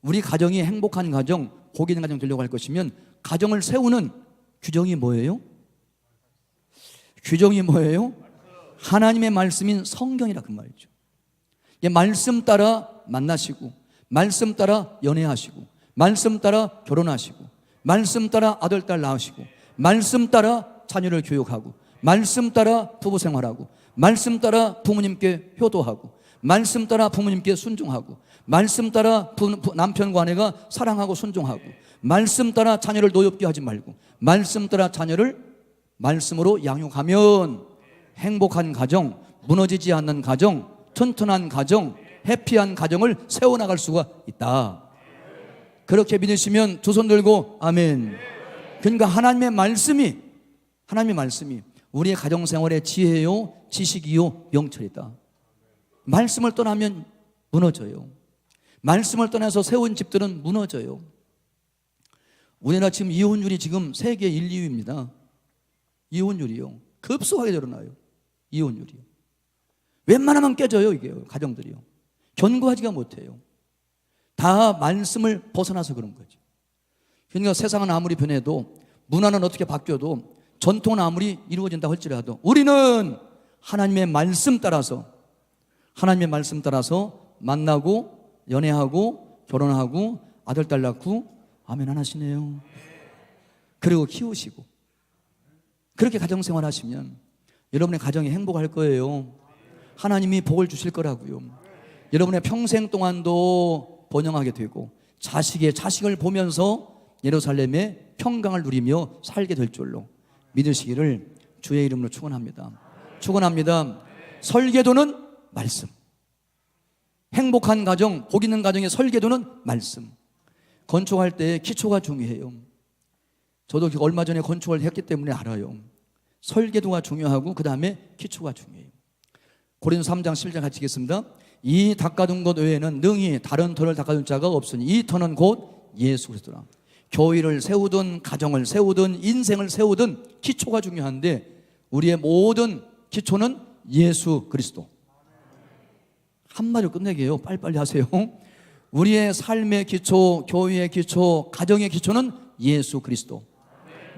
우리 가정이 행복한 가정, 복이 있는 가정 되려고 할 것이면 가정을 세우는 규정이 뭐예요? 규정이 뭐예요? 하나님의 말씀인 성경이라 그 말이죠. 말씀 따라 만나시고, 말씀 따라 연애하시고, 말씀 따라 결혼하시고, 말씀 따라 아들, 딸 낳으시고, 말씀 따라 자녀를 교육하고, 말씀 따라 부부 생활하고, 말씀 따라 부모님께 효도하고, 말씀 따라 부모님께 순종하고, 말씀 따라 남편과 아내가 사랑하고 순종하고, 말씀 따라 자녀를 노엽게 하지 말고, 말씀 따라 자녀를 말씀으로 양육하면 행복한 가정, 무너지지 않는 가정, 튼튼한 가정, 해피한 가정을 세워나갈 수가 있다. 그렇게 믿으시면 두 손 들고 아멘. 그러니까 하나님의 말씀이 우리의 가정생활의 지혜요, 지식이요, 명철이다. 말씀을 떠나면 무너져요. 말씀을 떠나서 세운 집들은 무너져요. 우리나라 지금 이혼율이 지금 세계 1, 2위입니다. 이혼율이요. 급속하게 늘어나요. 이혼율이요. 웬만하면 깨져요, 이게 가정들이요. 견고하지가 못해요. 다 말씀을 벗어나서 그런 거죠. 그러니까 세상은 아무리 변해도, 문화는 어떻게 바뀌어도, 전통은 아무리 이루어진다 할지라도 우리는 하나님의 말씀 따라서, 하나님의 말씀 따라서 만나고 연애하고 결혼하고 아들 딸 낳고, 아멘 안 하시네요. 그리고 키우시고, 그렇게 가정생활 하시면 여러분의 가정이 행복할 거예요. 하나님이 복을 주실 거라고요. 여러분의 평생 동안도 번영하게 되고, 자식의 자식을 보면서 예루살렘의 평강을 누리며 살게 될 줄로 믿으시기를 주의 이름으로 축원합니다. 축원합니다. 설계도는 말씀. 행복한 가정, 복 있는 가정의 설계도는 말씀. 건축할 때 기초가 중요해요. 저도 얼마 전에 건축을 했기 때문에 알아요. 설계도가 중요하고 그 다음에 기초가 중요해요. 고린도서 3장 11절 같이 읽겠습니다. 이 닦아둔 것 외에는 능히 다른 터를 닦아둔 자가 없으니 이 터는 곧 예수 그리스도라. 교회를 세우든 가정을 세우든 인생을 세우든 기초가 중요한데, 우리의 모든 기초는 예수 그리스도. 한마디로 끝내게요. 빨리빨리 하세요. 우리의 삶의 기초, 교회의 기초, 가정의 기초는 예수 그리스도.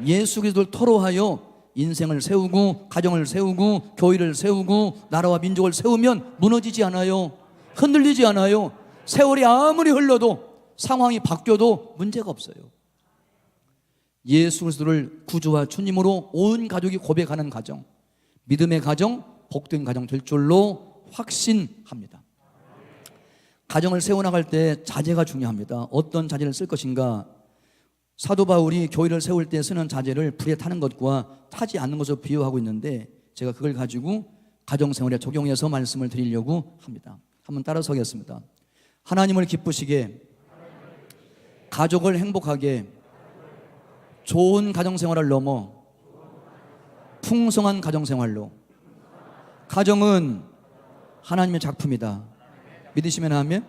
예수 그리스도를 토로하여 인생을 세우고 가정을 세우고 교회를 세우고 나라와 민족을 세우면 무너지지 않아요. 흔들리지 않아요. 세월이 아무리 흘러도, 상황이 바뀌어도 문제가 없어요. 예수 그리스도를 구주와 주님으로 온 가족이 고백하는 가정, 믿음의 가정, 복된 가정 될 줄로 확신합니다. 가정을 세워나갈 때 자재가 중요합니다. 어떤 자재를 쓸 것인가? 사도 바울이 교회를 세울 때 쓰는 자재를 불에 타는 것과 타지 않는 것으로 비유하고 있는데, 제가 그걸 가지고 가정생활에 적용해서 말씀을 드리려고 합니다. 한번 따라서겠습니다. 하나님을 기쁘시게, 가족을 행복하게, 좋은 가정생활을 넘어 풍성한 가정생활로. 가정은 하나님의 작품이다. 믿으시면 아멘.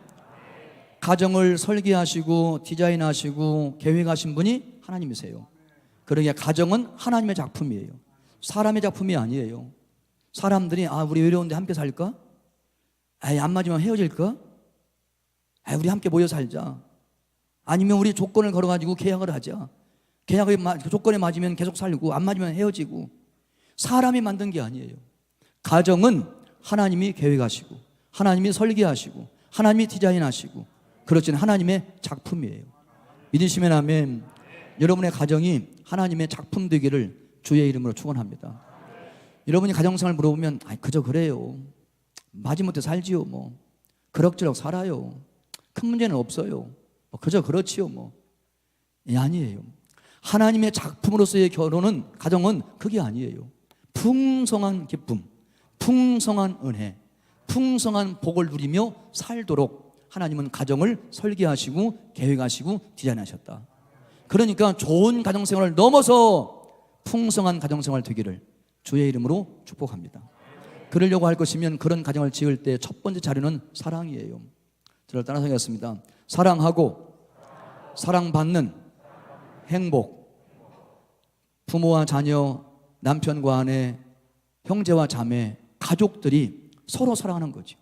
가정을 설계하시고 디자인하시고 계획하신 분이 하나님이세요. 그러기에 가정은 하나님의 작품이에요. 사람의 작품이 아니에요. 사람들이 우리 외로운데 함께 살까? 안 맞으면 헤어질까? 우리 함께 모여 살자. 아니면 우리 조건을 걸어가지고 계약을 하자. 조건에 맞으면 계속 살고 안 맞으면 헤어지고. 사람이 만든 게 아니에요. 가정은 하나님이 계획하시고 하나님이 설계하시고 하나님이 디자인하시고, 그렇진 하나님의 작품이에요. 믿으시면 아멘. 여러분의 가정이 하나님의 작품 되기를 주의 이름으로 축원합니다. 여러분이 가정생활 물어보면 그저 그래요. 마지못해 살지요. 뭐 그럭저럭 살아요. 큰 문제는 없어요. 그저 그렇지요. 아니에요. 하나님의 작품으로서의 결혼은, 가정은 그게 아니에요. 풍성한 기쁨, 풍성한 은혜, 풍성한 복을 누리며 살도록 하나님은 가정을 설계하시고 계획하시고 디자인하셨다. 그러니까 좋은 가정생활을 넘어서 풍성한 가정생활 되기를 주의 이름으로 축복합니다. 그러려고 할 것이면 그런 가정을 지을 때 첫 번째 자료는 사랑이에요. 저를 따라서 하겠습니다. 사랑하고 사랑받는 행복. 부모와 자녀, 남편과 아내, 형제와 자매, 가족들이 서로 사랑하는 거죠.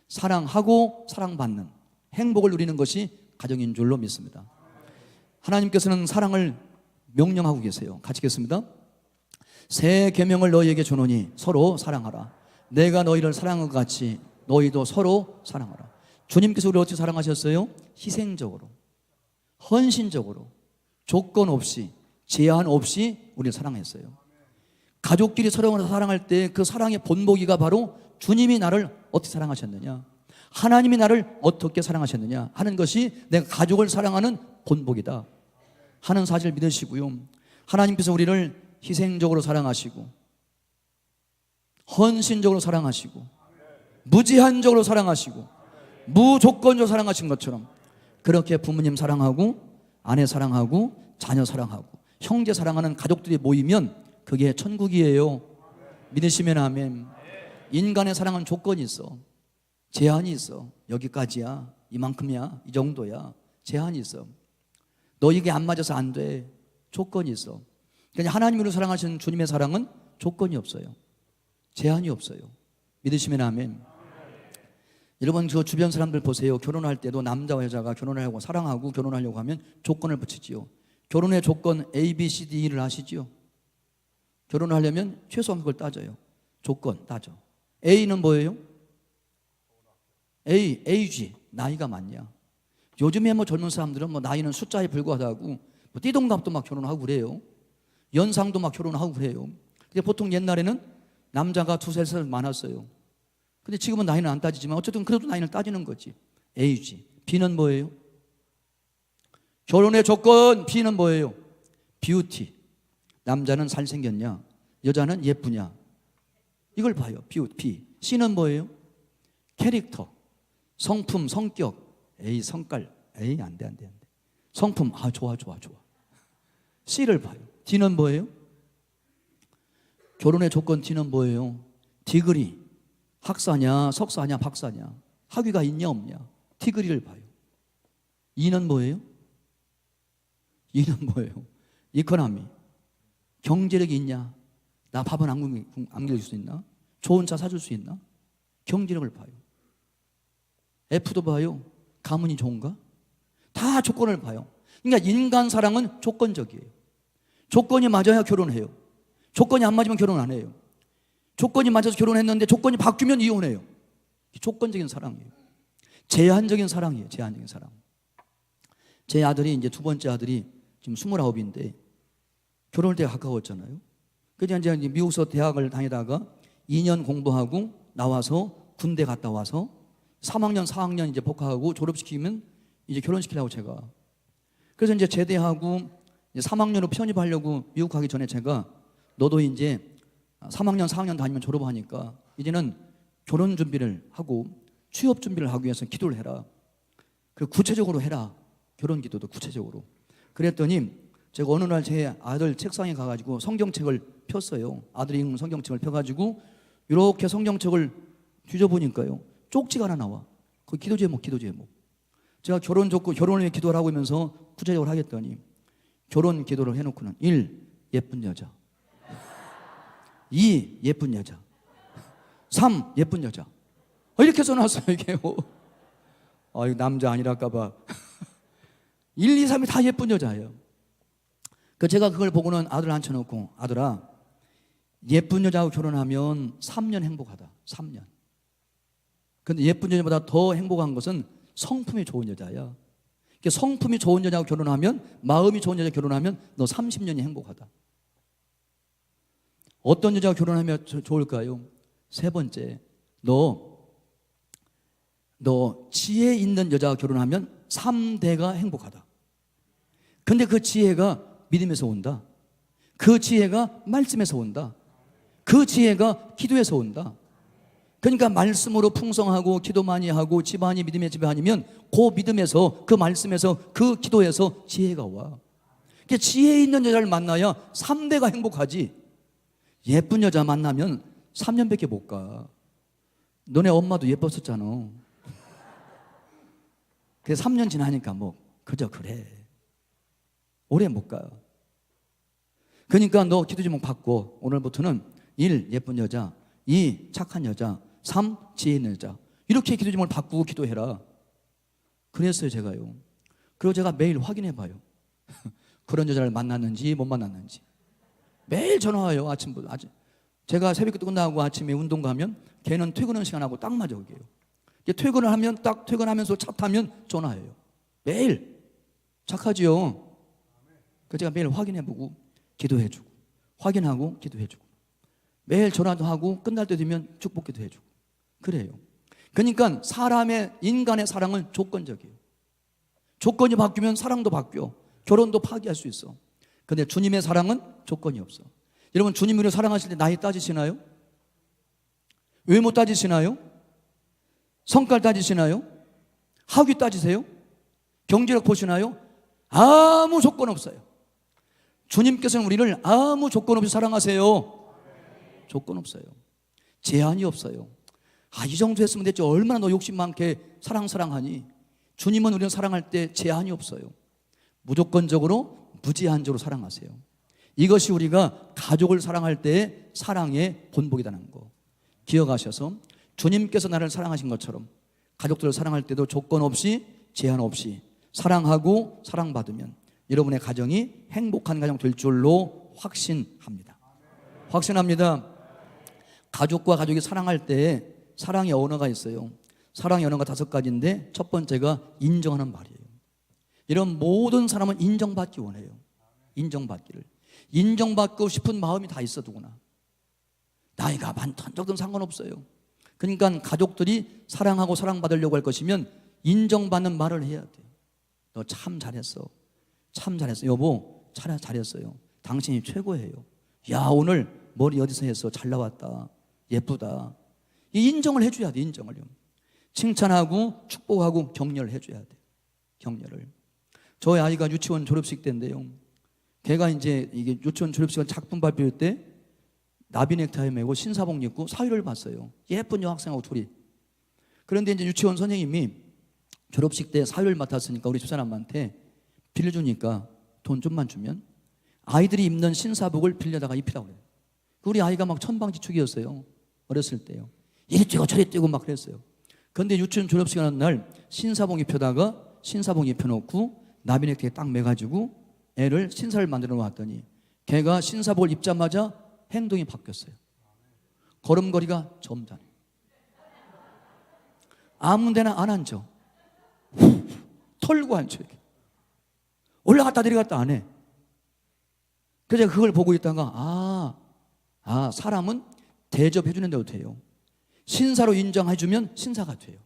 사랑하고 사랑받는 행복을 누리는 것이 가정인 줄로 믿습니다. 하나님께서는 사랑을 명령하고 계세요. 같이 읽겠습니다. 새 계명을 너희에게 주노니 서로 사랑하라. 내가 너희를 사랑한 것 같이 너희도 서로 사랑하라. 주님께서 우리를 어떻게 사랑하셨어요? 희생적으로, 헌신적으로, 조건 없이, 제한 없이 우리를 사랑했어요. 가족끼리 서로 사랑할 때 그 사랑의 본보기가 바로 주님이 나를 어떻게 사랑하셨느냐, 하나님이 나를 어떻게 사랑하셨느냐 하는 것이 내가 가족을 사랑하는 본보기다 하는 사실을 믿으시고요. 하나님께서 우리를 희생적으로 사랑하시고 헌신적으로 사랑하시고 무제한적으로 사랑하시고 무조건적으로 사랑하신 것처럼, 그렇게 부모님 사랑하고 아내 사랑하고 자녀 사랑하고 형제 사랑하는 가족들이 모이면 그게 천국이에요. 믿으시면 아멘. 인간의 사랑은 조건이 있어. 제한이 있어. 여기까지야, 이만큼이야, 이 정도야. 제한이 있어. 너 이게 안 맞아서 안 돼. 조건이 있어. 그러니까 하나님으로 사랑하시는 주님의 사랑은 조건이 없어요. 제한이 없어요. 믿으시면 아멘. 여러분 저 주변 사람들 보세요. 결혼할 때도 남자와 여자가 결혼하려고 사랑하고 결혼하려고 하면 조건을 붙이지요. 결혼의 조건 A, B, C, D를 아시죠? 결혼하려면 최소한 그걸 따져요. 조건 따져. A는 뭐예요? Age, 나이가 많냐. 요즘에 뭐 젊은 사람들은 뭐 나이는 숫자에 불과하다고 뭐 띠동갑도 막 결혼하고 그래요. 연상도 막 결혼하고 그래요. 근데 보통 옛날에는 남자가 두세 살 많았어요. 근데 지금은 나이는 안 따지지만 어쨌든 그래도 나이는 따지는 거지. Age. B는 뭐예요? 결혼의 조건 B는 뭐예요? Beauty. 남자는 잘생겼냐? 여자는 예쁘냐? 이걸 봐요. B. C는 뭐예요? 캐릭터. 성품, 성격. A, 성깔. A, 안 돼. 성품. 아, 좋아. C를 봐요. D는 뭐예요? 결혼의 조건 D는 뭐예요? 디그리. 학사냐, 석사냐, 박사냐. 학위가 있냐, 없냐. 디그리를 봐요. E는 뭐예요? 이코노미. 경제력이 있냐? 나 밥은 안 먹일 수 있나? 좋은 차 사줄 수 있나? 경제력을 봐요. F도 봐요. 가문이 좋은가? 다 조건을 봐요. 그러니까 인간 사랑은 조건적이에요. 조건이 맞아야 결혼해요. 조건이 안 맞으면 결혼 안 해요. 조건이 맞아서 결혼했는데 조건이 바뀌면 이혼해요. 조건적인 사랑이에요. 제한적인 사랑이에요. 제한적인 사랑. 제 아들이 이제 두 번째 아들이 지금 29인데 결혼할 때가 가까웠잖아요. 그래서 이제 미국서 대학을 다니다가 2년 공부하고 나와서 군대 갔다 와서 3학년, 4학년 이제 복학하고 졸업시키면 이제 결혼시키려고 제가. 그래서 이제 제대하고 이제 3학년으로 편입하려고 미국 가기 전에 제가 너도 이제 3학년, 4학년 다니면 졸업하니까 이제는 결혼 준비를 하고 취업 준비를 하기 위해서 기도를 해라. 그리고 구체적으로 해라. 결혼 기도도 구체적으로. 그랬더니 제가 어느 날 제 아들 책상에 가가지고 성경책을 폈어요. 아들이 읽는 성경책을 펴가지고 이렇게 성경책을 뒤져보니까요. 쪽지가 하나 나와. 그 기도 제목. 제가 결혼 좋고 결혼을 위해 기도를 하고 있면서 구체적으로 하겠더니 결혼 기도를 해놓고는 1. 예쁜 여자 2. 예쁜 여자 3. 예쁜 여자 이렇게 써놨어요. 이게 이거 남자 아니랄까봐 1, 2, 3이 다 예쁜 여자예요. 그 제가 그걸 보고는 아들 앉혀놓고 아들아 예쁜 여자하고 결혼하면 3년 행복하다. 3년. 근데 예쁜 여자보다 더 행복한 것은 성품이 좋은 여자야. 성품이 좋은 여자하고 결혼하면 마음이 좋은 여자 결혼하면 너 30년이 행복하다. 어떤 여자와 결혼하면 좋을까요? 세 번째, 너 지혜 있는 여자와 결혼하면 3대가 행복하다. 근데 그 지혜가 믿음에서 온다. 그 지혜가 말씀에서 온다. 그 지혜가 기도에서 온다. 그러니까 말씀으로 풍성하고 기도 많이 하고 집안이 믿음의 집안이면 그 믿음에서 그 말씀에서 그 기도에서 지혜가 와. 그러니까 지혜 있는 여자를 만나야 3대가 행복하지. 예쁜 여자 만나면 3년밖에 못 가. 너네 엄마도 예뻤었잖아. 그래서 3년 지나니까 뭐 그저 그래. 오래 못 가. 그러니까 너 기도 제목 받고 오늘부터는 1. 예쁜 여자 2. 착한 여자 3. 지혜 있는 여자 이렇게 기도 제목을 바꾸고 기도해라. 그랬어요 제가요. 그리고 제가 매일 확인해 봐요. 그런 여자를 만났는지 못 만났는지 매일 전화 와요. 아침부터 제가 새벽에 끝나고 아침에 운동 가면 걔는 퇴근하는 시간하고 딱 맞아. 그게요. 퇴근을 하면 딱 퇴근하면서 차 타면 전화해요. 매일. 착하지요. 그래서 제가 매일 확인해보고 기도해주고 확인하고 기도해주고 매일 전화도 하고 끝날 때 되면 축복기도 해주고 그래요. 그러니까 인간의 사랑은 조건적이에요. 조건이 바뀌면 사랑도 바뀌어. 결혼도 파기할 수 있어. 근데 주님의 사랑은 조건이 없어. 여러분 주님을 사랑하실 때 나이 따지시나요? 외모 따지시나요? 성깔 따지시나요? 학위 따지세요? 경제력 보시나요? 아무 조건 없어요. 주님께서는 우리를 아무 조건 없이 사랑하세요. 조건 없어요. 제한이 없어요. 이 정도 했으면 됐지. 얼마나 너 욕심 많게 사랑하니. 주님은 우리를 사랑할 때 제한이 없어요. 무조건적으로 무제한적으로 사랑하세요. 이것이 우리가 가족을 사랑할 때의 사랑의 본보기라는 거 기억하셔서 주님께서 나를 사랑하신 것처럼 가족들을 사랑할 때도 조건 없이 제한 없이 사랑하고 사랑받으면 여러분의 가정이 행복한 가정 될 줄로 확신합니다. 확신합니다. 가족과 가족이 사랑할 때 사랑의 언어가 있어요. 사랑의 언어가 5가지인데 첫 번째가 인정하는 말이에요. 이런 모든 사람은 인정받기 원해요. 인정받기를. 인정받고 싶은 마음이 다 있어 누구나. 나이가 많든 적든 상관없어요. 그러니까 가족들이 사랑하고 사랑받으려고 할 것이면 인정받는 말을 해야 돼. 너 참 잘했어. 참 잘했어. 여보 잘했어요. 당신이 최고예요. 야 오늘 머리 어디서 했어? 잘 나왔다. 예쁘다. 이 인정을 해줘야 돼. 인정을요. 칭찬하고 축복하고 격려를 해줘야 돼. 격려를. 저희 아이가 유치원 졸업식 때인데요. 걔가 이제 이게 유치원 졸업식은 작품 발표할 때 나비 넥타이 메고 신사복 입고 사회를 봤어요. 예쁜 여학생하고 둘이. 그런데 이제 유치원 선생님이 졸업식 때 사회를 맡았으니까 우리 집사람한테 빌려주니까 돈 좀만 주면 아이들이 입는 신사복을 빌려다가 입히라고 그래요. 우리 아이가 막 천방지축이었어요. 어렸을 때요. 이리 뛰고 저리 뛰고 막 그랬어요. 그런데 유치원 졸업식 하는 날 신사복 입혀다가 신사복 입혀놓고 나비 넥타이 딱 매가지고 애를 신사를 만들어 놨더니 걔가 신사복을 입자마자 행동이 바뀌었어요. 걸음걸이가 점잖아. 아무 데나 안 앉아. 털고 앉아. 이렇게. 올라갔다 내려갔다 안 해. 그래서 제가 그걸 보고 있다가 사람은 대접해주는 대로 돼요. 신사로 인정해주면 신사가 돼요.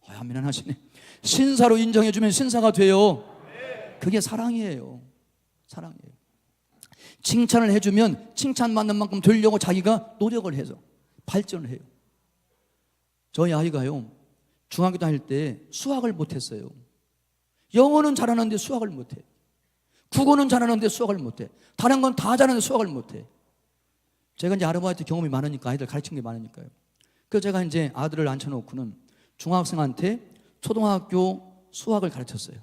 아멘 하시네. 신사로 인정해주면 신사가 돼요. 그게 사랑이에요. 사랑이에요. 칭찬을 해주면 칭찬받는 만큼 되려고 자기가 노력을 해서 발전을 해요. 저희 아이가요 중학교 다닐 때 수학을 못했어요. 영어는 잘하는데 수학을 못해. 국어는 잘하는데 수학을 못해. 다른 건 다 잘하는데 수학을 못해. 제가 이제 아르바이트 경험이 많으니까 아이들 가르친 게 많으니까요. 그래서 제가 이제 아들을 앉혀놓고는 중학생한테 초등학교 수학을 가르쳤어요.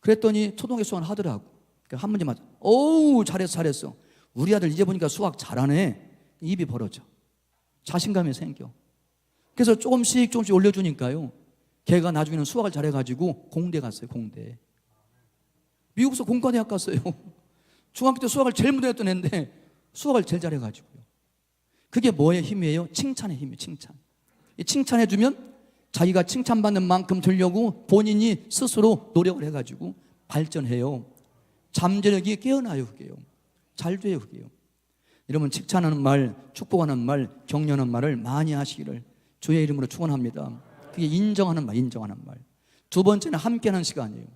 그랬더니 초등학교 수학을 하더라고. 한 문제 맞아. 어우 잘했어. 우리 아들 이제 보니까 수학 잘하네. 입이 벌어져. 자신감이 생겨. 그래서 조금씩 올려주니까요. 걔가 나중에는 수학을 잘해가지고 공대 갔어요. 공대. 미국에서 공과대학 갔어요. 중학교 때 수학을 제일 못했던 애인데 수학을 제일 잘해가지고요. 그게 뭐의 힘이에요? 칭찬의 힘이에요. 칭찬. 칭찬해주면 자기가 칭찬받는 만큼 되려고 본인이 스스로 노력을 해가지고 발전해요. 잠재력이 깨어나요. 그게요. 잘 돼요. 그게요. 여러분 칭찬하는 말, 축복하는 말, 격려하는 말을 많이 하시기를 주의 이름으로 축원합니다. 그게 인정하는 말, 인정하는 말. 두 번째는 함께하는 시간이에요.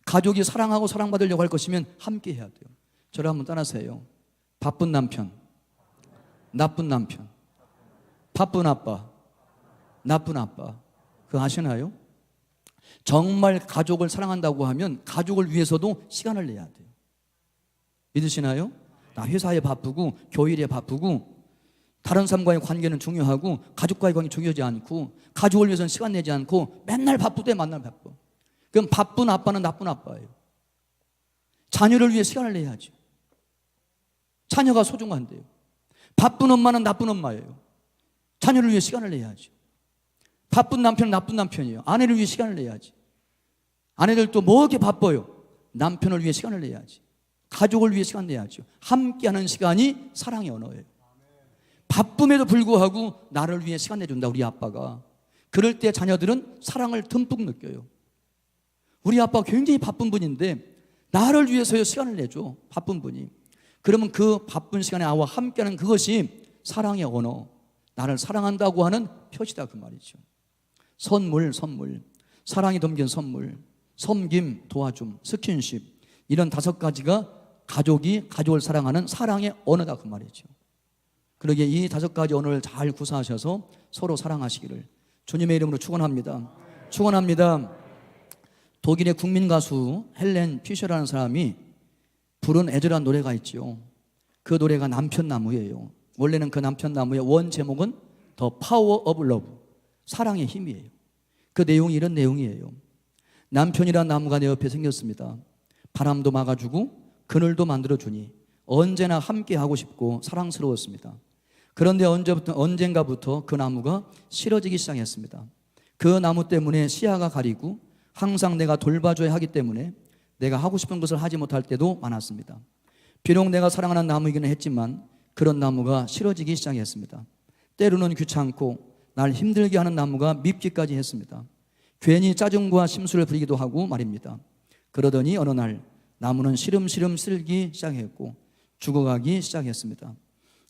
가족이 사랑하고 사랑받으려고 할 것이면 함께 해야 돼요. 저를 한번 따라하세요. 바쁜 남편, 나쁜 남편, 바쁜 아빠, 나쁜 아빠. 그거 아시나요? 정말 가족을 사랑한다고 하면 가족을 위해서도 시간을 내야 돼요. 믿으시나요? 나 회사에 바쁘고 교일에 바쁘고 다른 사람과의 관계는 중요하고 가족과의 관계 중요하지 않고 가족을 위해서는 시간 내지 않고 맨날 바쁘대 만날 바빠. 그럼 바쁜 아빠는 나쁜 아빠예요. 자녀를 위해 시간을 내야죠. 자녀가 소중한데요. 바쁜 엄마는 나쁜 엄마예요. 자녀를 위해 시간을 내야죠. 바쁜 남편은 나쁜 남편이에요. 아내를 위해 시간을 내야지. 아내들도 뭐 이렇게 바빠요? 남편을 위해 시간을 내야지. 가족을 위해 시간 내야죠. 함께하는 시간이 사랑의 언어예요. 바쁨에도 불구하고 나를 위해 시간 내준다 우리 아빠가. 그럴 때 자녀들은 사랑을 듬뿍 느껴요. 우리 아빠가 굉장히 바쁜 분인데 나를 위해서 시간을 내줘. 바쁜 분이. 그러면 그 바쁜 시간에 나와 함께하는 그것이 사랑의 언어, 나를 사랑한다고 하는 표시다 그 말이죠. 선물, 사랑이 담긴 선물, 섬김, 도와줌, 스킨십, 이런 5가지가 가족이 가족을 사랑하는 사랑의 언어다 그 말이죠. 그러기에 이 5가지 언어를 잘 구사하셔서 서로 사랑하시기를 주님의 이름으로 축원합니다. 축원합니다. 독일의 국민 가수 헬렌 피셔라는 사람이 부른 애절한 노래가 있죠. 그 노래가 남편나무예요. 원래는 그 남편나무의 원 제목은 The Power of Love, 사랑의 힘이에요. 그 내용이 이런 내용이에요. 남편이란 나무가 내 옆에 생겼습니다. 바람도 막아주고 그늘도 만들어주니 언제나 함께 하고 싶고 사랑스러웠습니다. 그런데 언젠가부터 그 나무가 싫어지기 시작했습니다. 그 나무 때문에 시야가 가리고 항상 내가 돌봐줘야 하기 때문에 내가 하고 싶은 것을 하지 못할 때도 많았습니다. 비록 내가 사랑하는 나무이기는 했지만 그런 나무가 싫어지기 시작했습니다. 때로는 귀찮고 날 힘들게 하는 나무가 밉기까지 했습니다. 괜히 짜증과 심술을 부리기도 하고 말입니다. 그러더니 어느 날 나무는 시름시름 쓸기 시작했고 죽어가기 시작했습니다.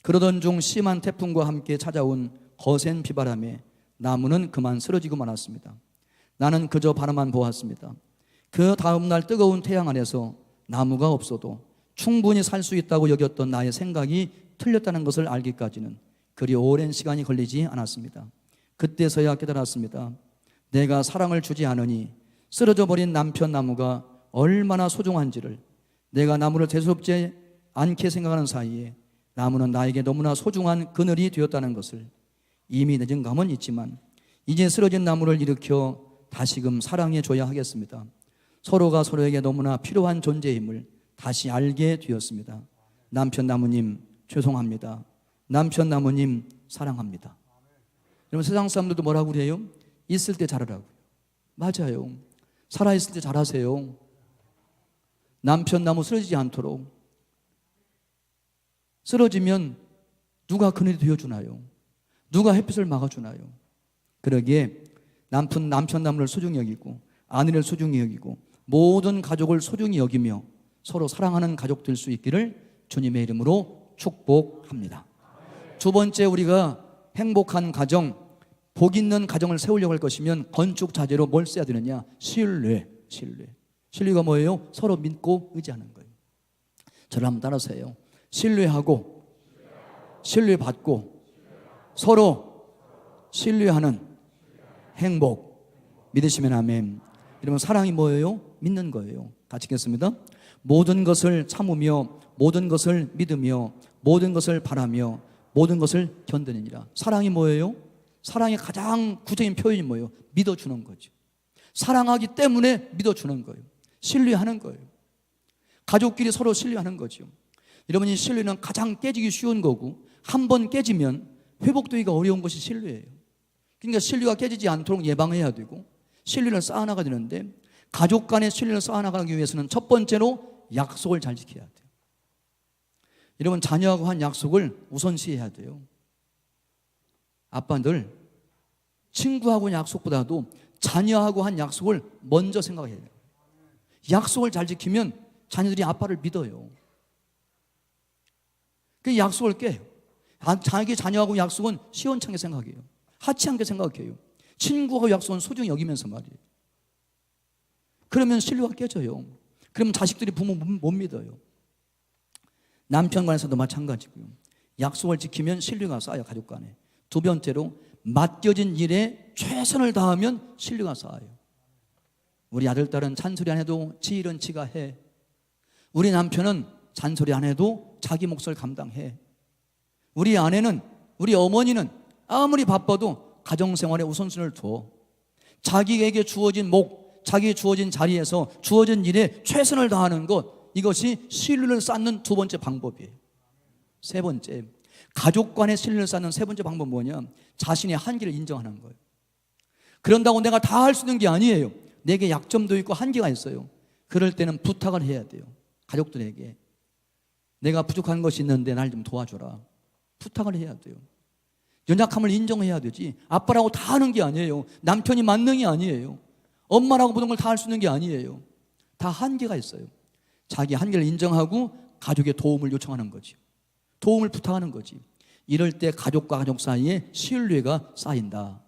그러던 중 심한 태풍과 함께 찾아온 거센 비바람에 나무는 그만 쓰러지고 말았습니다. 나는 그저 바라만 보았습니다. 그 다음날 뜨거운 태양 아래서 나무가 없어도 충분히 살 수 있다고 여겼던 나의 생각이 틀렸다는 것을 알기까지는 그리 오랜 시간이 걸리지 않았습니다. 그때서야 깨달았습니다. 내가 사랑을 주지 않으니 쓰러져 버린 남편 나무가 얼마나 소중한지를, 내가 나무를 대수롭지 않게 생각하는 사이에 나무는 나에게 너무나 소중한 그늘이 되었다는 것을, 이미 늦은 감은 있지만 이제 쓰러진 나무를 일으켜 다시금 사랑해 줘야 하겠습니다. 서로가 서로에게 너무나 필요한 존재임을 다시 알게 되었습니다. 남편 나무님 죄송합니다. 남편 나무님 사랑합니다. 여러분, 세상 사람들도 뭐라고 그래요? 있을 때 잘하라고요. 맞아요. 살아있을 때 잘하세요. 남편 나무 쓰러지지 않도록. 쓰러지면 누가 그늘이 되어주나요? 누가 햇빛을 막아주나요? 그러기에 남편 나무를 소중히 여기고 아내를 소중히 여기고 모든 가족을 소중히 여기며 서로 사랑하는 가족 될 수 있기를 주님의 이름으로 축복합니다. 두 번째, 우리가 행복한 가정, 복 있는 가정을 세우려고 할 것이면 건축 자재로 뭘 써야 되느냐? 신뢰. 신뢰가 뭐예요? 서로 믿고 의지하는 거예요. 저를 한번 따라서요. 신뢰하고 신뢰받고 서로 신뢰하는 행복. 믿으시면 아멘. 여러분, 사랑이 뭐예요? 믿는 거예요. 같이 읽겠습니다. 모든 것을 참으며 모든 것을 믿으며 모든 것을 바라며 모든 것을 견디느니라. 사랑이 뭐예요? 사랑의 가장 구체적인 표현이 뭐예요? 믿어주는 거죠. 사랑하기 때문에 믿어주는 거예요. 신뢰하는 거예요. 가족끼리 서로 신뢰하는 거죠. 여러분, 이 신뢰는 가장 깨지기 쉬운 거고, 한 번 깨지면 회복되기가 어려운 것이 신뢰예요. 그러니까 신뢰가 깨지지 않도록 예방해야 되고 신뢰를 쌓아나가야 되는데, 가족 간의 신뢰를 쌓아나가기 위해서는 첫 번째로 약속을 잘 지켜야 돼요. 여러분, 자녀하고 한 약속을 우선시해야 돼요. 아빠들, 친구하고 약속보다도 자녀하고 한 약속을 먼저 생각해야 돼요. 약속을 잘 지키면 자녀들이 아빠를 믿어요. 그 약속을 깨요. 자기 자녀하고 약속은 시원찮게 생각해요. 하찮게 생각해요. 친구하고 약속은 소중히 여기면서 말이에요. 그러면 신뢰가 깨져요. 그러면 자식들이 부모 못 믿어요. 남편 간에서도 마찬가지고요. 약속을 지키면 신뢰가 쌓여요, 가족 간에. 두 번째로, 맡겨진 일에 최선을 다하면 신뢰가 쌓여요. 우리 아들, 딸은 잔소리 안 해도 지 일은 지가 해. 우리 남편은 잔소리 안 해도 자기 몫을 감당해. 우리 아내는, 우리 어머니는 아무리 바빠도 가정생활에 우선순위를 둬. 자기에게 주어진 자기에게 주어진 자리에서 주어진 일에 최선을 다하는 것, 이것이 신뢰를 쌓는 두 번째 방법이에요. 세 번째, 가족 간의 신뢰를 쌓는 세 번째 방법은 뭐냐? 자신의 한계를 인정하는 거예요. 그런다고 내가 다 할 수 있는 게 아니에요. 내게 약점도 있고 한계가 있어요. 그럴 때는 부탁을 해야 돼요. 가족들에게. 내가 부족한 것이 있는데 날 좀 도와줘라. 부탁을 해야 돼요. 연약함을 인정해야 되지. 아빠라고 다 하는 게 아니에요. 남편이 만능이 아니에요. 엄마라고 모든 걸 다 할 수 있는 게 아니에요. 다 한계가 있어요. 자기 한계를 인정하고 가족의 도움을 요청하는 거지. 도움을 부탁하는 거지. 이럴 때 가족과 가족 사이에 신뢰가 쌓인다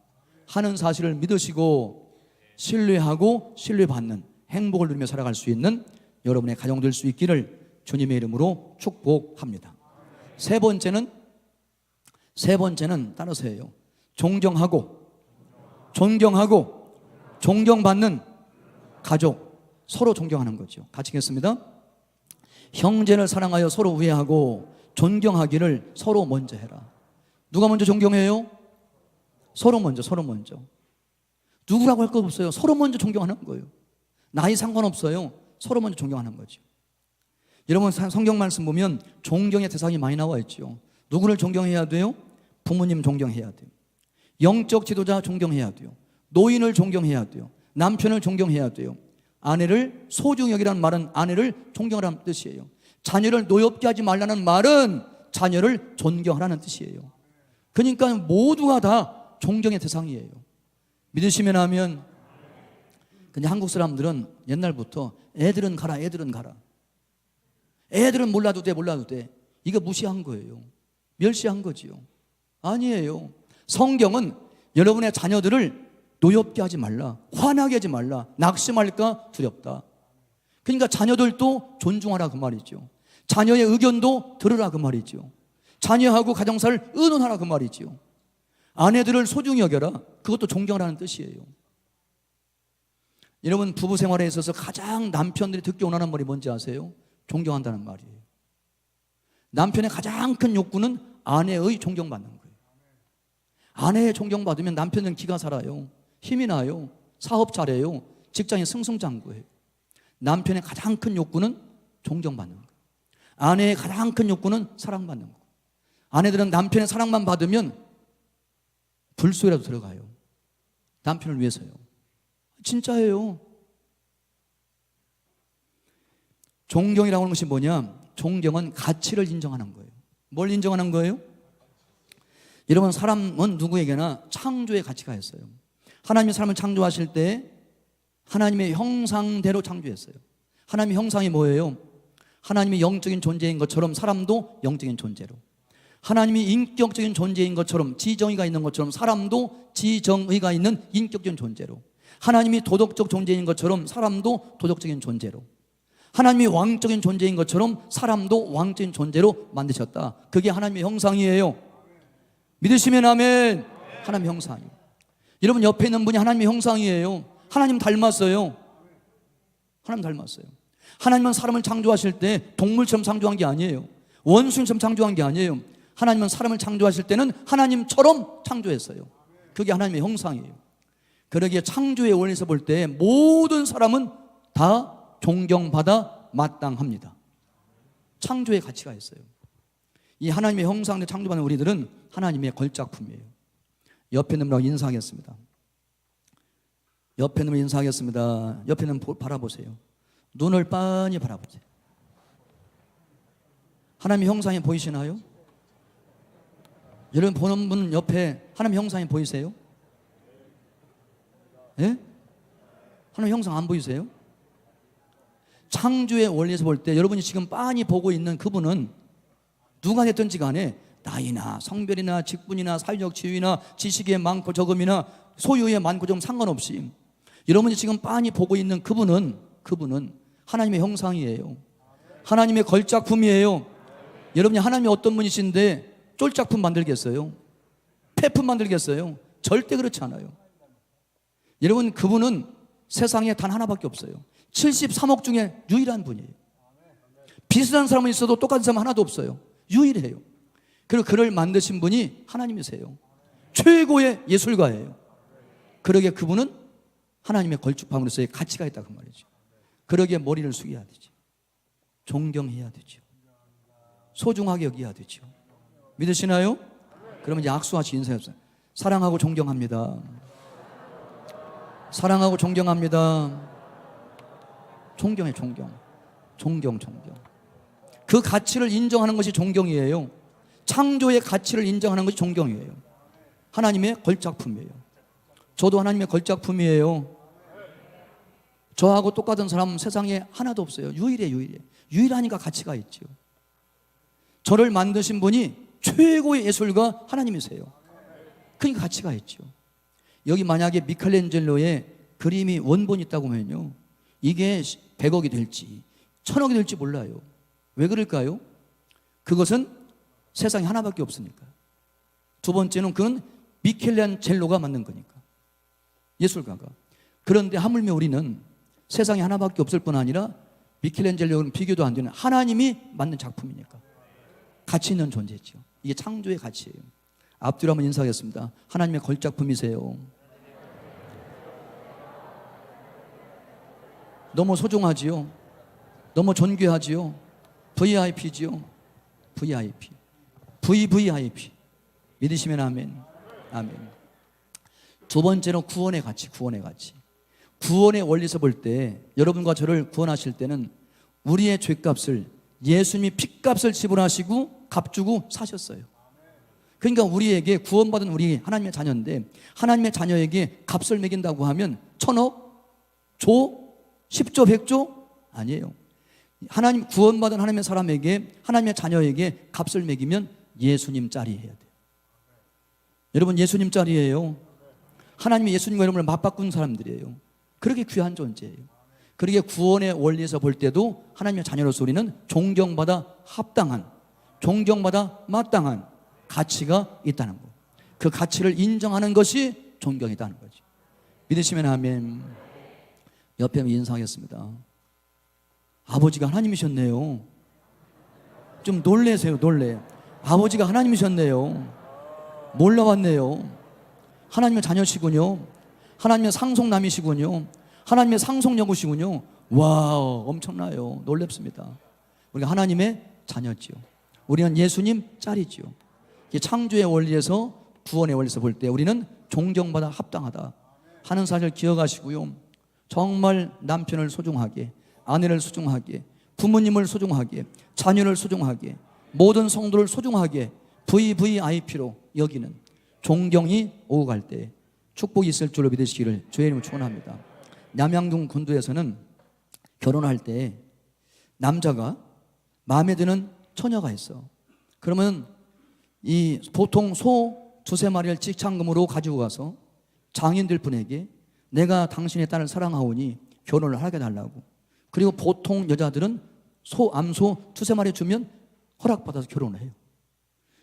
하는 사실을 믿으시고, 신뢰하고 신뢰받는 행복을 누리며 살아갈 수 있는 여러분의 가정 될 수 있기를 주님의 이름으로 축복합니다. 세 번째는 따라서요. 존경하고 존경받는 가족, 서로 존경하는 거죠. 같이 읽겠습니다. 형제를 사랑하여 서로 우애하고 존경하기를 서로 먼저 해라. 누가 먼저 존경해요? 서로 먼저. 누구라고 할 거 없어요. 서로 먼저 존경하는 거예요. 나이 상관없어요. 서로 먼저 존경하는 거죠. 여러분 성경 말씀 보면 존경의 대상이 많이 나와 있죠. 누구를 존경해야 돼요? 부모님 존경해야 돼요. 영적 지도자 존경해야 돼요. 노인을 존경해야 돼요. 남편을 존경해야 돼요. 아내를 소중히 여기라는 말은 아내를 존경하라는 뜻이에요. 자녀를 노엽게 하지 말라는 말은 자녀를 존경하라는 뜻이에요. 그러니까 모두가 다 존경의 대상이에요. 믿으시면 하면. 근데 한국 사람들은 옛날부터 애들은 가라, 애들은 가라. 애들은 몰라도 돼, 몰라도 돼. 이거 무시한 거예요. 멸시한 거지요. 아니에요. 성경은 여러분의 자녀들을 노엽게 하지 말라, 화나게 하지 말라, 낙심할까 두렵다. 그러니까 자녀들도 존중하라 그 말이죠. 자녀의 의견도 들으라 그 말이죠. 자녀하고 가정사를 의논하라 그 말이죠. 아내들을 소중히 여겨라, 그것도 존경하라는 뜻이에요. 여러분 부부 생활에 있어서 가장 남편들이 듣기 원하는 말이 뭔지 아세요? 존경한다는 말이에요. 남편의 가장 큰 욕구는 아내의 존경받는 거예요. 아내의 존경받으면 남편은 기가 살아요. 힘이 나요. 사업 잘해요. 직장에 승승장구해요. 남편의 가장 큰 욕구는 존경받는 거예요. 아내의 가장 큰 욕구는 사랑받는 거예요. 아내들은 남편의 사랑만 받으면 불소리라도 들어가요. 남편을 위해서요. 진짜예요. 존경이라고 하는 것이 뭐냐? 존경은 가치를 인정하는 거예요. 뭘 인정하는 거예요? 여러분 사람은 누구에게나 창조의 가치가 있어요. 하나님이 사람을 창조하실 때 하나님의 형상대로 창조했어요. 하나님의 형상이 뭐예요? 하나님이 영적인 존재인 것처럼 사람도 영적인 존재로, 하나님이 인격적인 존재인 것처럼 지정의가 있는 것처럼 사람도 지정의가 있는 인격적인 존재로, 하나님이 도덕적 존재인 것처럼 사람도 도덕적인 존재로, 하나님이 왕적인 존재인 것처럼 사람도 왕적인 존재로 만드셨다. 그게 하나님의 형상이에요. 믿으시면 아멘. 하나님의 형상이에요. 여러분 옆에 있는 분이 하나님의 형상이에요. 하나님 닮았어요. 하나님 닮았어요. 하나님은 사람을 창조하실 때 동물처럼 창조한 게 아니에요. 원수처럼 창조한 게 아니에요. 하나님은 사람을 창조하실 때는 하나님처럼 창조했어요. 그게 하나님의 형상이에요. 그러기에 창조의 원리에서 볼 때 모든 사람은 다 존경받아 마땅합니다. 창조의 가치가 있어요. 이 하나님의 형상대 창조받는 우리들은 하나님의 걸작품이에요. 옆에 있는 분하고 인사하겠습니다. 옆에 있는 분 인사하겠습니다. 옆에 있는 분 바라보세요. 눈을 빤히 바라보세요. 하나님의 형상이 보이시나요? 여러분 보는 분 옆에 하나님의 형상이 보이세요? 예? 하나님의 형상 안 보이세요? 창조의 원리에서 볼 때 여러분이 지금 빤히 보고 있는 그분은 누가 됐든지 간에 나이나 성별이나 직분이나 사회적 지위나 지식의 많고 적음이나 소유의 많고 적음 상관없이 여러분이 지금 빤히 보고 있는 그분은 하나님의 형상이에요. 하나님의 걸작품이에요. 여러분이 하나님이 어떤 분이신데 쫄작품 만들겠어요? 폐품 만들겠어요? 절대 그렇지 않아요. 여러분 그분은 세상에 단 하나밖에 없어요. 73억 중에 유일한 분이에요. 비슷한 사람은 있어도 똑같은 사람 하나도 없어요. 유일해요. 그리고 그를 만드신 분이 하나님이세요. 최고의 예술가예요. 그러기에 그분은 하나님의 걸작품으로서의 가치가 있다 그 말이죠. 그러기에 머리를 숙여야 되죠. 존경해야 되죠. 소중하게 여겨야 되죠. 믿으시나요? 그러면 이제 악수하시 인사해주세요. 사랑하고 존경합니다. 사랑하고 존경합니다. 존경해, 존경. 그 가치를 인정하는 것이 존경이에요. 창조의 가치를 인정하는 것이 존경이에요. 하나님의 걸작품이에요. 저도 하나님의 걸작품이에요. 저하고 똑같은 사람은 세상에 하나도 없어요. 유일해. 유일하니까 가치가 있죠. 저를 만드신 분이 최고의 예술가 하나님이세요. 그러니까 가치가 있죠. 여기 만약에 미켈란젤로의 그림이 원본이 있다고 하면요, 이게 100억이 될지 1000억이 될지 몰라요. 왜 그럴까요? 그것은 세상에 하나밖에 없으니까. 두 번째는 그건 미켈란젤로가 만든 거니까, 예술가가. 그런데 하물며 우리는 세상에 하나밖에 없을 뿐 아니라 미켈란젤로는 비교도 안 되는 하나님이 만든 작품이니까 가치 있는 존재죠. 이게 창조의 가치예요. 앞뒤로 한번 인사하겠습니다. 하나님의 걸작품이세요. 너무 소중하지요. 너무 존귀하지요. VIP지요. VIP. VVIP. 믿으시면 아멘. 아멘. 두 번째로 구원의 가치, 구원의 가치. 구원의 원리에서 볼 때 여러분과 저를 구원하실 때는 우리의 죄값을 예수님이 피값을 지불하시고 값주고 사셨어요. 그러니까 우리에게 구원받은 우리 하나님의 자녀인데 하나님의 자녀에게 값을 매긴다고 하면 1000억? 조? 10조? 100조? 아니에요. 하나님 구원받은 하나님의 사람에게 하나님의 자녀에게 값을 매기면 예수님 짤이 해야 돼요. 여러분 예수님 짤이에요. 하나님이 예수님과 여러분을 맞바꾼 사람들이에요. 그렇게 귀한 존재예요. 그러기에 구원의 원리에서 볼 때도 하나님의 자녀로서 우리는 존경받아 합당한, 존경받아 마땅한 가치가 있다는 것. 그 가치를 인정하는 것이 존경이다는 거죠. 믿으시면 아멘. 옆에 인사하겠습니다. 아버지가 하나님이셨네요. 좀 놀래세요. 놀래. 아버지가 하나님이셨네요. 몰라왔네요. 하나님의 자녀시군요. 하나님의 상속남이시군요. 하나님의 상속여구시군요. 와, 엄청나요. 놀랍습니다. 우리가 하나님의 자녀지요. 우리는 예수님 짤이지요. 창조의 원리에서 구원의 원리에서 볼 때 우리는 존경받아 합당하다 하는 사실을 기억하시고요. 정말 남편을 소중하게, 아내를 소중하게, 부모님을 소중하게, 자녀를 소중하게, 모든 성도를 소중하게 VVIP로 여기는 존경이 오고 갈 때 축복이 있을 줄로 믿으시기를 주의 이름으로 축원합니다. 남양동 군도에서는 결혼할 때 남자가 마음에 드는 처녀가 있어. 그러면 이 보통 소 2-3마리를 직창금으로 가지고 가서 장인들 분에게 내가 당신의 딸을 사랑하오니 결혼을 하게 달라고. 그리고 보통 여자들은 암소 2-3마리 주면 허락받아서 결혼을 해요.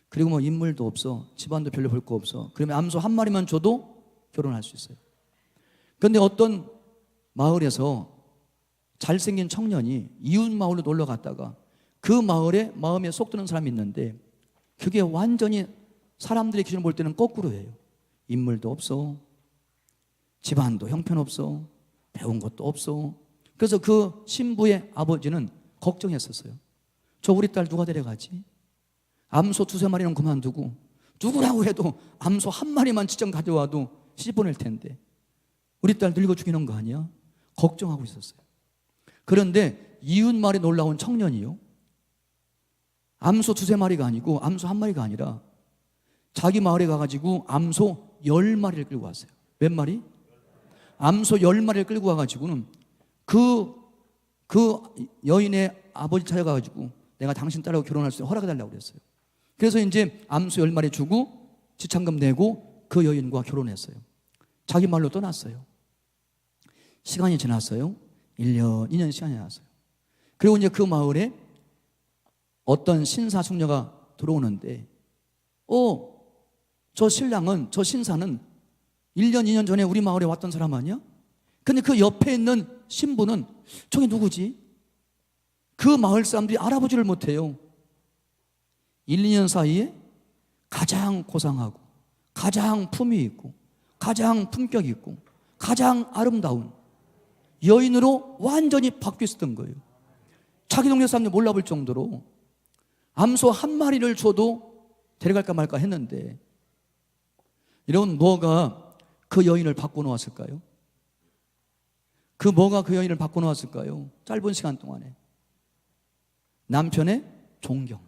그리고 뭐 인물도 없어, 집안도 별로 볼 거 없어. 그러면 암소 1마리만 줘도 결혼할 수 있어요. 그런데 어떤 마을에서 잘생긴 청년이 이웃 마을로 놀러 갔다가 그 마을에 마음에 쏙 드는 사람이 있는데 그게 완전히 사람들의 기준을 볼 때는 거꾸로 해요. 인물도 없어, 집안도 형편없어, 배운 것도 없어. 그래서 그 신부의 아버지는 걱정했었어요. 저 우리 딸 누가 데려가지? 암소 2-3마리는 그만두고 누구라고 해도 암소 1마리만 직접 가져와도 시집 보낼 텐데 우리 딸 늙어 죽이는 거 아니야? 걱정하고 있었어요. 그런데 이웃 마을에 놀라온 청년이요, 암소 2-3마리가 아니고 암소 1마리가 아니라 자기 마을에 가가지고 암소 10마리를 끌고 왔어요. 몇 마리? 암소 10마리를 끌고 와가지고는 그 여인의 아버지 찾아가가지고 내가 당신 딸하고 결혼할 수 있도록 허락해달라고 그랬어요. 그래서 이제 암소 10마리 주고 지참금 내고 그 여인과 결혼했어요. 자기 말로 떠났어요. 시간이 지났어요. 1년, 2년 시간이 지났어요. 그리고 이제 그 마을에 어떤 신사숙녀가 들어오는데 저 신랑은, 저 신사는 1년, 2년 전에 우리 마을에 왔던 사람 아니야? 근데 그 옆에 있는 신부는 저게 누구지? 그 마을 사람들이 알아보지를 못해요. 1, 2년 사이에 가장 고상하고 가장 품위 있고 가장 품격 있고 가장 아름다운 여인으로 완전히 바뀌었던 거예요. 자기 동네 사람들 몰라볼 정도로 암소 1마리를 줘도 데려갈까 말까 했는데 여러분, 뭐가 그 여인을 바꿔놓았을까요? 뭐가 그 여인을 바꿔놓았을까요? 짧은 시간 동안에 남편의 존경.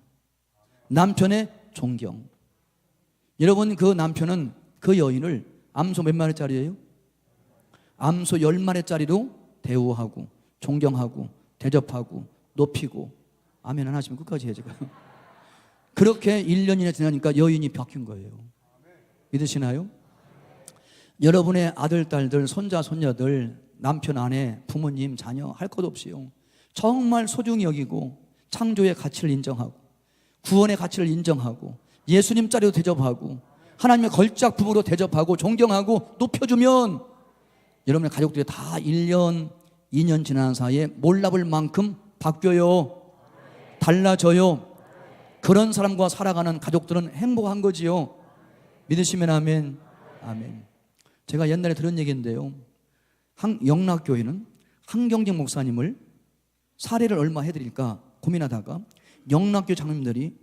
남편의 존경. 여러분, 그 남편은 그 여인을 암소 몇 마리짜리예요? 암소 10마리짜리로 대우하고 존경하고 대접하고 높이고, 아멘 안 하시면 끝까지 해야죠. 그렇게 1년이나 지나니까 여인이 바뀐 거예요. 믿으시나요? 여러분의 아들, 딸들, 손자, 손녀들, 남편, 아내, 부모님, 자녀 할 것 없이요, 정말 소중히 여기고 창조의 가치를 인정하고 구원의 가치를 인정하고 예수님 자리로 대접하고 하나님의 걸작 부모로 대접하고 존경하고 높여주면 여러분의 가족들이 다 1년, 2년 지난 사이에 몰라볼 만큼 바뀌어요. 달라져요. 그런 사람과 살아가는 가족들은 행복한 거지요. 믿으시면 아멘. 아멘. 제가 옛날에 들은 얘기인데요, 영락교회는 한경직 목사님을 사례를 얼마 해드릴까 고민하다가 영락교 장로님들이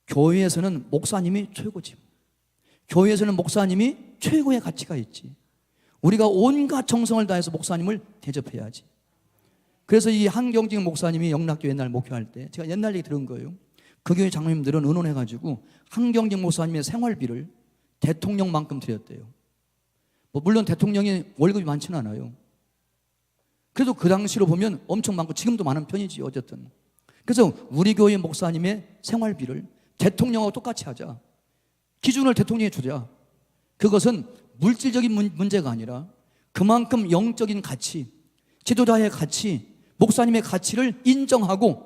교회에서는 목사님이 최고지, 교회에서는 목사님이 최고의 가치가 있지, 우리가 온갖 정성을 다해서 목사님을 대접해야지. 그래서 이 한경직 목사님이 영락교 옛날 목회할 때 제가 옛날 얘기 들은 거예요. 그 교회 장로님들은 의논해가지고 한경직 목사님의 생활비를 대통령만큼 드렸대요. 뭐 물론 대통령이 월급이 많지는 않아요. 그래도 그 당시로 보면 엄청 많고 지금도 많은 편이지 어쨌든. 그래서 우리 교회 목사님의 생활비를 대통령하고 똑같이 하자. 기준을 대통령이 주자. 그것은 물질적인 문제가 아니라 그만큼 영적인 가치, 지도자의 가치, 목사님의 가치를 인정하고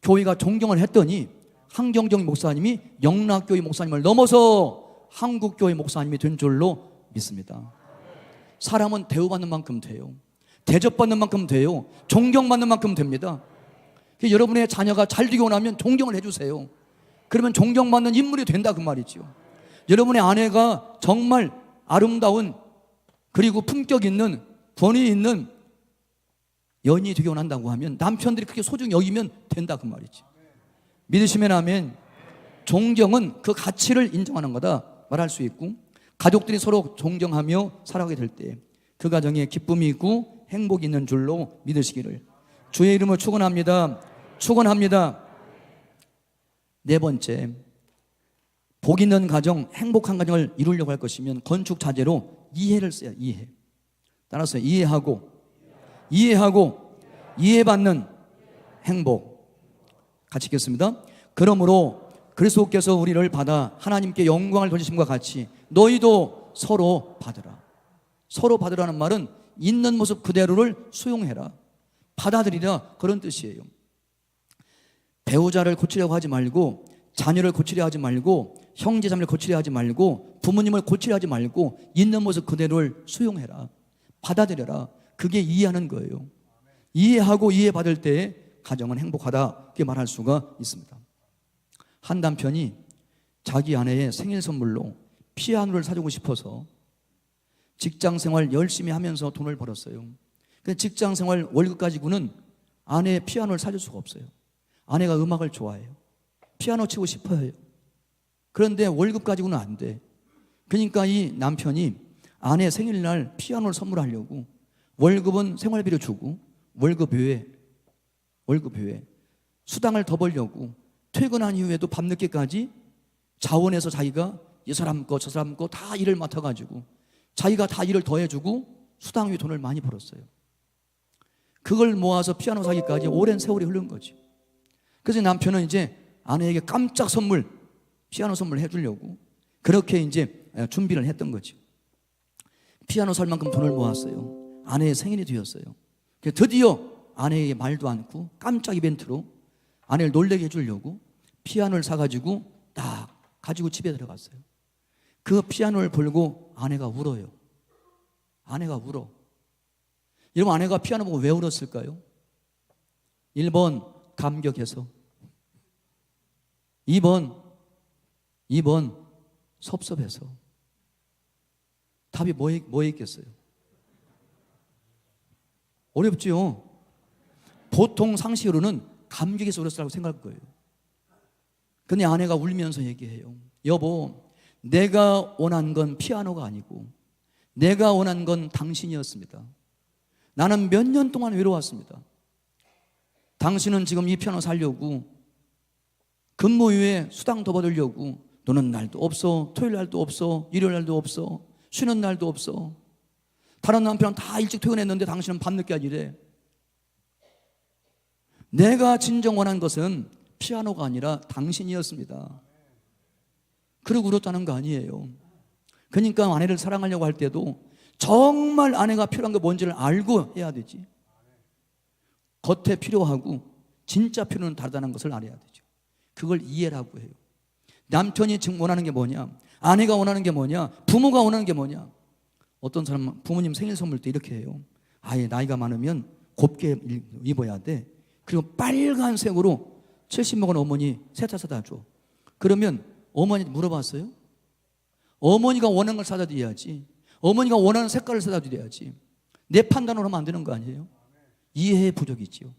교회가 존경을 했더니 한경정 목사님이 영락교회 목사님을 넘어서 한국교회 목사님이 된 줄로 믿습니다. 사람은 대우받는 만큼 돼요. 대접받는 만큼 돼요. 존경받는 만큼 됩니다. 여러분의 자녀가 잘 되고 나면 존경을 해주세요. 그러면 존경받는 인물이 된다 그 말이죠. 여러분의 아내가 정말 아름다운 그리고 품격 있는 권위 있는 연인이 되고 난다고 하면 남편들이 그렇게 소중히 여기면 된다 그 말이죠. 믿으시면 아멘. 존경은 그 가치를 인정하는 거다 말할 수 있고, 가족들이 서로 존경하며 살아가게 될 때 그 가정에 기쁨이 있고 행복이 있는 줄로 믿으시기를 주의 이름으로 축원합니다. 축원합니다. 네 번째, 복 있는 가정, 행복한 가정을 이루려고 할 것이면 건축 자재로 이해를 써야 이해. 따라서 이해하고 이해받는 행복. 같이 읽겠습니다. 그러므로 그리스도께서 우리를 받아 하나님께 영광을 돌리심과 같이 너희도 서로 받으라. 서로 받으라는 말은 있는 모습 그대로를 수용해라, 받아들이라, 그런 뜻이에요. 배우자를 고치려고 하지 말고, 자녀를 고치려 하지 말고, 형제자매를 고치려 하지 말고, 부모님을 고치려 하지 말고 있는 모습 그대로를 수용해라, 받아들여라. 그게 이해하는 거예요. 이해하고 이해받을 때 가정은 행복하다, 그렇게 말할 수가 있습니다. 한 남편이 자기 아내의 생일 선물로 피아노를 사주고 싶어서 직장생활 열심히 하면서 돈을 벌었어요. 근데 직장생활 월급 가지고는 아내의 피아노를 사줄 수가 없어요. 아내가 음악을 좋아해요. 피아노 치고 싶어요. 그런데 월급 가지고는 안 돼. 그러니까 이 남편이 아내 생일날 피아노를 선물하려고 월급은 생활비로 주고 월급 외에 수당을 더 벌려고 퇴근한 이후에도 밤늦게까지 자원해서 자기가 이 사람 거 저 사람 거 다 일을 맡아가지고 자기가 다 일을 더 해주고 수당 위에 돈을 많이 벌었어요. 그걸 모아서 피아노 사기까지 오랜 세월이 흐른 거죠. 그래서 남편은 이제 아내에게 깜짝 선물, 피아노 선물 해주려고 그렇게 이제 준비를 했던 거죠. 피아노 살 만큼 돈을 모았어요. 아내의 생일이 되었어요. 드디어 아내에게 말도 않고 깜짝 이벤트로 아내를 놀래게 해주려고 피아노를 사가지고 딱 가지고 집에 들어갔어요. 그 피아노를 불고 아내가 울어요. 아내가 울어. 여러분, 아내가 피아노 보고 왜 울었을까요? 1번 감격해서, 2번 섭섭해서. 답이 뭐에 있겠어요? 어렵지요. 보통 상식으로는 감격해서 울었으라고 생각할 거예요. 근데 아내가 울면서 얘기해요. 여보, 내가 원한 건 피아노가 아니고 내가 원한 건 당신이었습니다. 나는 몇 년 동안 외로웠습니다. 당신은 지금 이 피아노 사려고 근무 이후에 수당 더 받으려고 노는 날도 없어, 토요일 날도 없어, 일요일 날도 없어, 쉬는 날도 없어. 다른 남편은 다 일찍 퇴근했는데 당신은 밤늦게까지 일해. 내가 진정 원한 것은 피아노가 아니라 당신이었습니다. 그러고 울었다는 거 아니에요. 그러니까 아내를 사랑하려고 할 때도 정말 아내가 필요한 게 뭔지를 알고 해야 되지. 겉에 필요하고 진짜 필요는 다르다는 것을 알아야 되죠. 그걸 이해라고 해요. 남편이 지금 원하는 게 뭐냐, 아내가 원하는 게 뭐냐, 부모가 원하는 게 뭐냐. 어떤 사람은 부모님 생일 선물 때 이렇게 해요. 아예 나이가 많으면 곱게 입어야 돼. 그리고 빨간색으로 70 먹은 어머니 세차 사다 줘. 그러면 어머니 물어봤어요? 어머니가 원하는 걸 사다 드려야지. 어머니가 원하는 색깔을 사다 드려야지. 내 판단으로 하면 안 되는 거 아니에요? 이해의 부족이지요.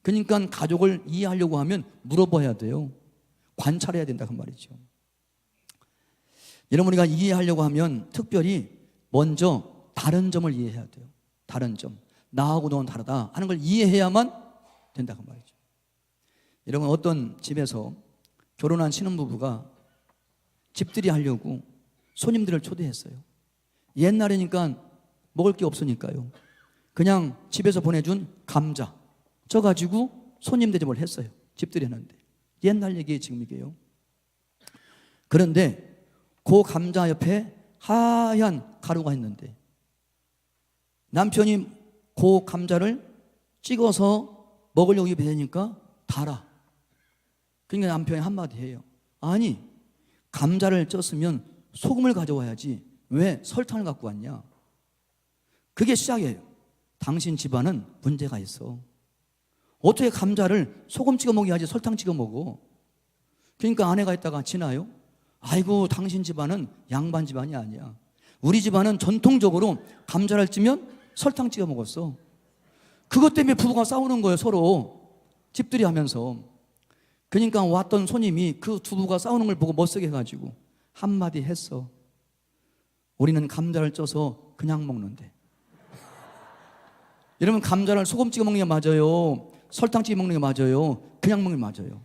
그러니까 가족을 이해하려고 하면 물어봐야 돼요. 관찰해야 된다 그 말이죠. 여러분, 우리가 이해하려고 하면 특별히 먼저 다른 점을 이해해야 돼요. 다른 점, 나하고 너는 다르다 하는 걸 이해해야만 된다 그 말이죠. 여러분, 어떤 집에서 결혼한 신혼부부가 집들이 하려고 손님들을 초대했어요. 옛날이니까 먹을 게 없으니까요, 그냥 집에서 보내준 감자 쪄가지고 손님 대접을 했어요. 집들이 했는데. 옛날 얘기예요, 지금 이게요. 그런데 그 감자 옆에 하얀 가루가 있는데 남편이 그 감자를 찍어서 먹으려고 입에 대니까 달아. 그러니까 남편이 한마디 해요. 아니, 감자를 쪘으면 소금을 가져와야지 왜 설탕을 갖고 왔냐. 그게 시작이에요. 당신 집안은 문제가 있어. 어떻게 감자를 소금 찍어 먹어야지 설탕 찍어 먹어. 그러니까 아내가 있다가 지나요. 아이고, 당신 집안은 양반 집안이 아니야. 우리 집안은 전통적으로 감자를 찌면 설탕 찍어 먹었어. 그것 때문에 부부가 싸우는 거예요, 서로 집들이 하면서. 그러니까 왔던 손님이 그 두부가 싸우는 걸 보고 멋쓰게 해가지고 한마디 했어. 우리는 감자를 쪄서 그냥 먹는데. 여러분, 감자를 소금 찍어 먹는 게 맞아요? 설탕 찍어 먹는 게 맞아요? 그냥 먹는 게 맞아요?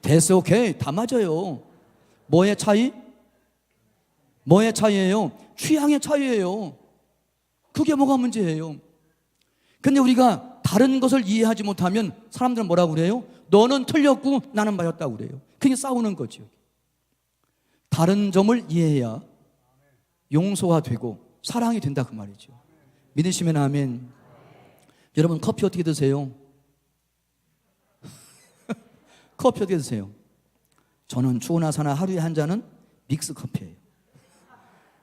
됐어, 오케이, 다 맞아요. 뭐의 차이? 뭐의 차이예요? 취향의 차이예요. 그게 뭐가 문제예요? 근데 우리가 다른 것을 이해하지 못하면 사람들은 뭐라고 그래요? 너는 틀렸고 나는 맞았다고 그래요. 그게 싸우는 거죠. 다른 점을 이해해야 용서가 되고 사랑이 된다 그 말이죠. 믿으시면 아멘. 여러분, 커피 어떻게 드세요? 커피 어떻게 드세요? 저는 추우나 사나 하루에 한 잔은 믹스 커피예요.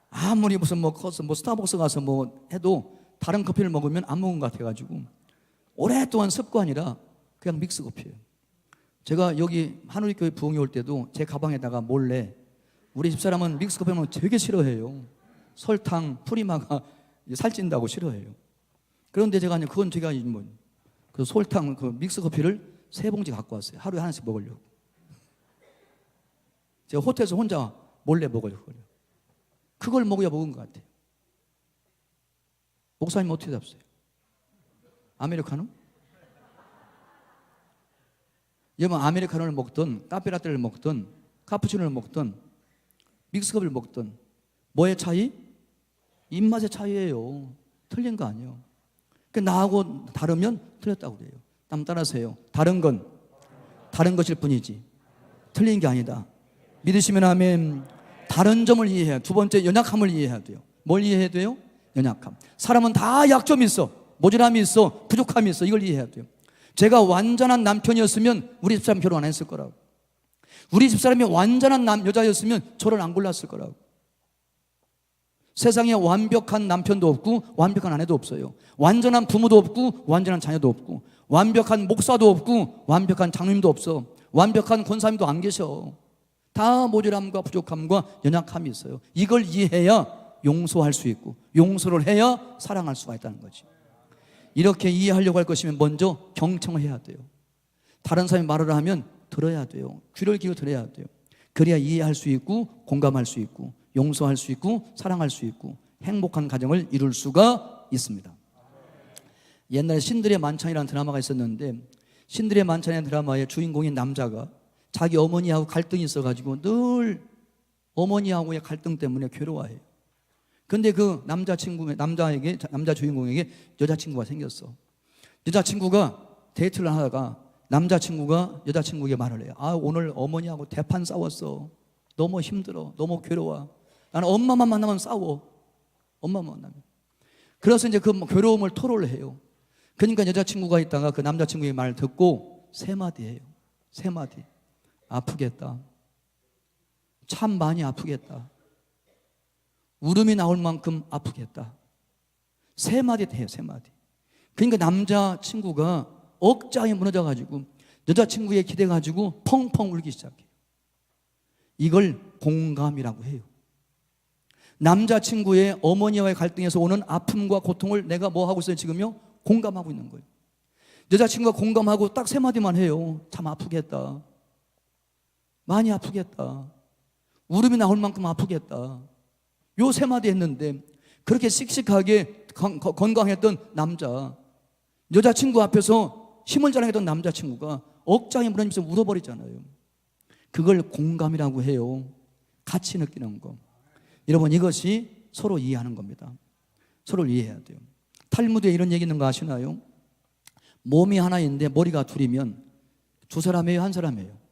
아무리 무슨 뭐 스타벅스 가서 뭐 해도 다른 커피를 먹으면 안 먹은 것 같아가지고 오랫동안 습관이라 그냥 믹스 커피예요. 제가 여기 한우리교회 부흥회 올 때도 제 가방에다가 몰래, 우리 집사람은 믹스 커피 먹으면 되게 싫어해요. 설탕, 프리마가 살찐다고 싫어해요. 그런데 제가 그건 제가 뭐 그 설탕 그 믹스 커피를 3봉지 갖고 왔어요. 하루에 하나씩 먹으려고. 제가 호텔에서 혼자 몰래 먹어요. 그걸 먹어야 먹은 것 같아요. 목사님 어떻게 잡으세요? 아메리카노? 여러분, 아메리카노를 먹든 카페라떼를 먹든 카푸치노를 먹든 믹스커피를 먹든 뭐의 차이? 입맛의 차이예요. 틀린 거 아니에요. 그러니까 나하고 다르면 틀렸다고 그래요. 남 따라서요. 다른 건 다른 것일 뿐이지 틀린 게 아니다. 믿으시면 아멘. 다른 점을 이해해야. 두 번째, 연약함을 이해해야 돼요. 뭘 이해해야 돼요? 연약함. 사람은 다 약점이 있어. 모자람이 있어. 부족함이 있어. 이걸 이해해야 돼요. 제가 완전한 남편이었으면 우리 집사람 결혼 안 했을 거라고. 우리 집사람이 완전한 여자였으면 저를 안 골랐을 거라고. 세상에 완벽한 남편도 없고 완벽한 아내도 없어요. 완전한 부모도 없고 완전한 자녀도 없고 완벽한 목사도 없고 완벽한 장로님도 없어. 완벽한 권사님도 안 계셔. 다 모자람과 부족함과 연약함이 있어요. 이걸 이해해야 용서할 수 있고 용서를 해야 사랑할 수가 있다는 거지. 이렇게 이해하려고 할 것이면 먼저 경청을 해야 돼요. 다른 사람이 말을 하면 들어야 돼요. 귀를 기울여 들어야 돼요. 그래야 이해할 수 있고 공감할 수 있고 용서할 수 있고 사랑할 수 있고 행복한 가정을 이룰 수가 있습니다. 옛날에 신들의 만찬이라는 드라마가 있었는데 신들의 만찬이라는 드라마의 주인공인 남자가 자기 어머니하고 갈등이 있어가지고 늘 어머니하고의 갈등 때문에 괴로워해요. 근데 그 남자 주인공에게 여자친구가 생겼어. 여자친구가 데이트를 하다가 남자친구가 여자친구에게 말을 해요. 아, 오늘 어머니하고 대판 싸웠어. 너무 힘들어. 너무 괴로워. 나는 엄마만 만나면 싸워. 엄마만 만나면. 그래서 이제 그 괴로움을 토로를 해요. 그러니까 여자친구가 있다가 그 남자친구의 말을 듣고 3마디 해요. 3마디. 아프겠다. 참 많이 아프겠다. 울음이 나올 만큼 아프겠다. 3마디 해요. 3마디. 그러니까 남자친구가 억장이 무너져가지고 여자친구에 기대가지고 펑펑 울기 시작해요. 이걸 공감이라고 해요. 남자친구의 어머니와의 갈등에서 오는 아픔과 고통을 내가 뭐 하고 있어요? 지금요? 공감하고 있는 거예요. 여자친구가 공감하고 딱 세 마디만 해요. 참 아프겠다. 많이 아프겠다. 울음이 나올 만큼 아프겠다. 요 세 마디 했는데 그렇게 씩씩하게 건강했던 남자, 여자친구 앞에서 힘을 자랑했던 남자친구가 억장에 무너지면서 울어버리잖아요. 그걸 공감이라고 해요. 같이 느끼는 거. 여러분, 이것이 서로 이해하는 겁니다. 서로를 이해해야 돼요. 탈무드에 이런 얘기 있는 거 아시나요? 몸이 하나인데 머리가 둘이면 두 사람이에요, 한 사람이에요?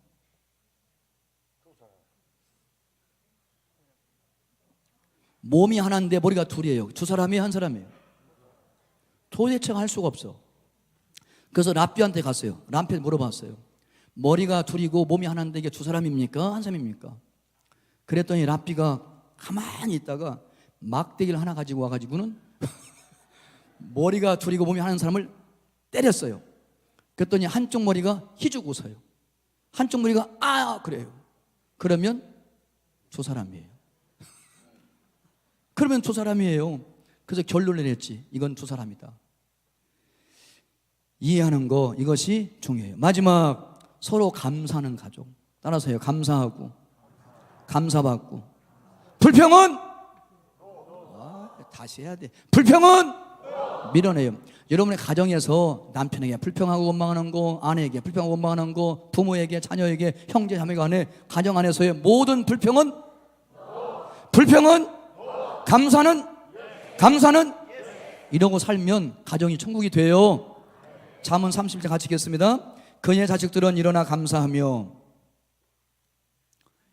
몸이 하나인데 머리가 둘이에요. 두 사람이에요, 한 사람이에요? 도대체 할 수가 없어. 그래서 랍비한테 갔어요. 랍비한테 물어봤어요. 머리가 둘이고 몸이 하나인데 이게 두 사람입니까? 한 사람입니까? 그랬더니 랍비가 가만히 있다가 막대기를 하나 가지고 와가지고는 머리가 둘이고 몸이 하나인 사람을 때렸어요. 그랬더니 한쪽 머리가 희죽 웃어요. 한쪽 머리가 아 그래요. 그러면 두 사람이에요. 그러면 두 사람이에요. 그래서 결론을 내렸지. 이건 두 사람이다. 이해하는 거, 이것이 중요해요. 마지막, 서로 감사하는 가족. 따라서 해요. 감사하고 감사받고. 불평은 다시 해야 돼. 불평은 밀어내요. 여러분의 가정에서 남편에게 불평하고 원망하는 거, 아내에게 불평하고 원망하는 거, 부모에게, 자녀에게, 형제 자매 간에, 가정 안에서의 모든 불평은 감사는 이러고 살면 가정이 천국이 돼요. 잠언 30절 같이 읽겠습니다. 그의 자식들은 일어나 감사하며,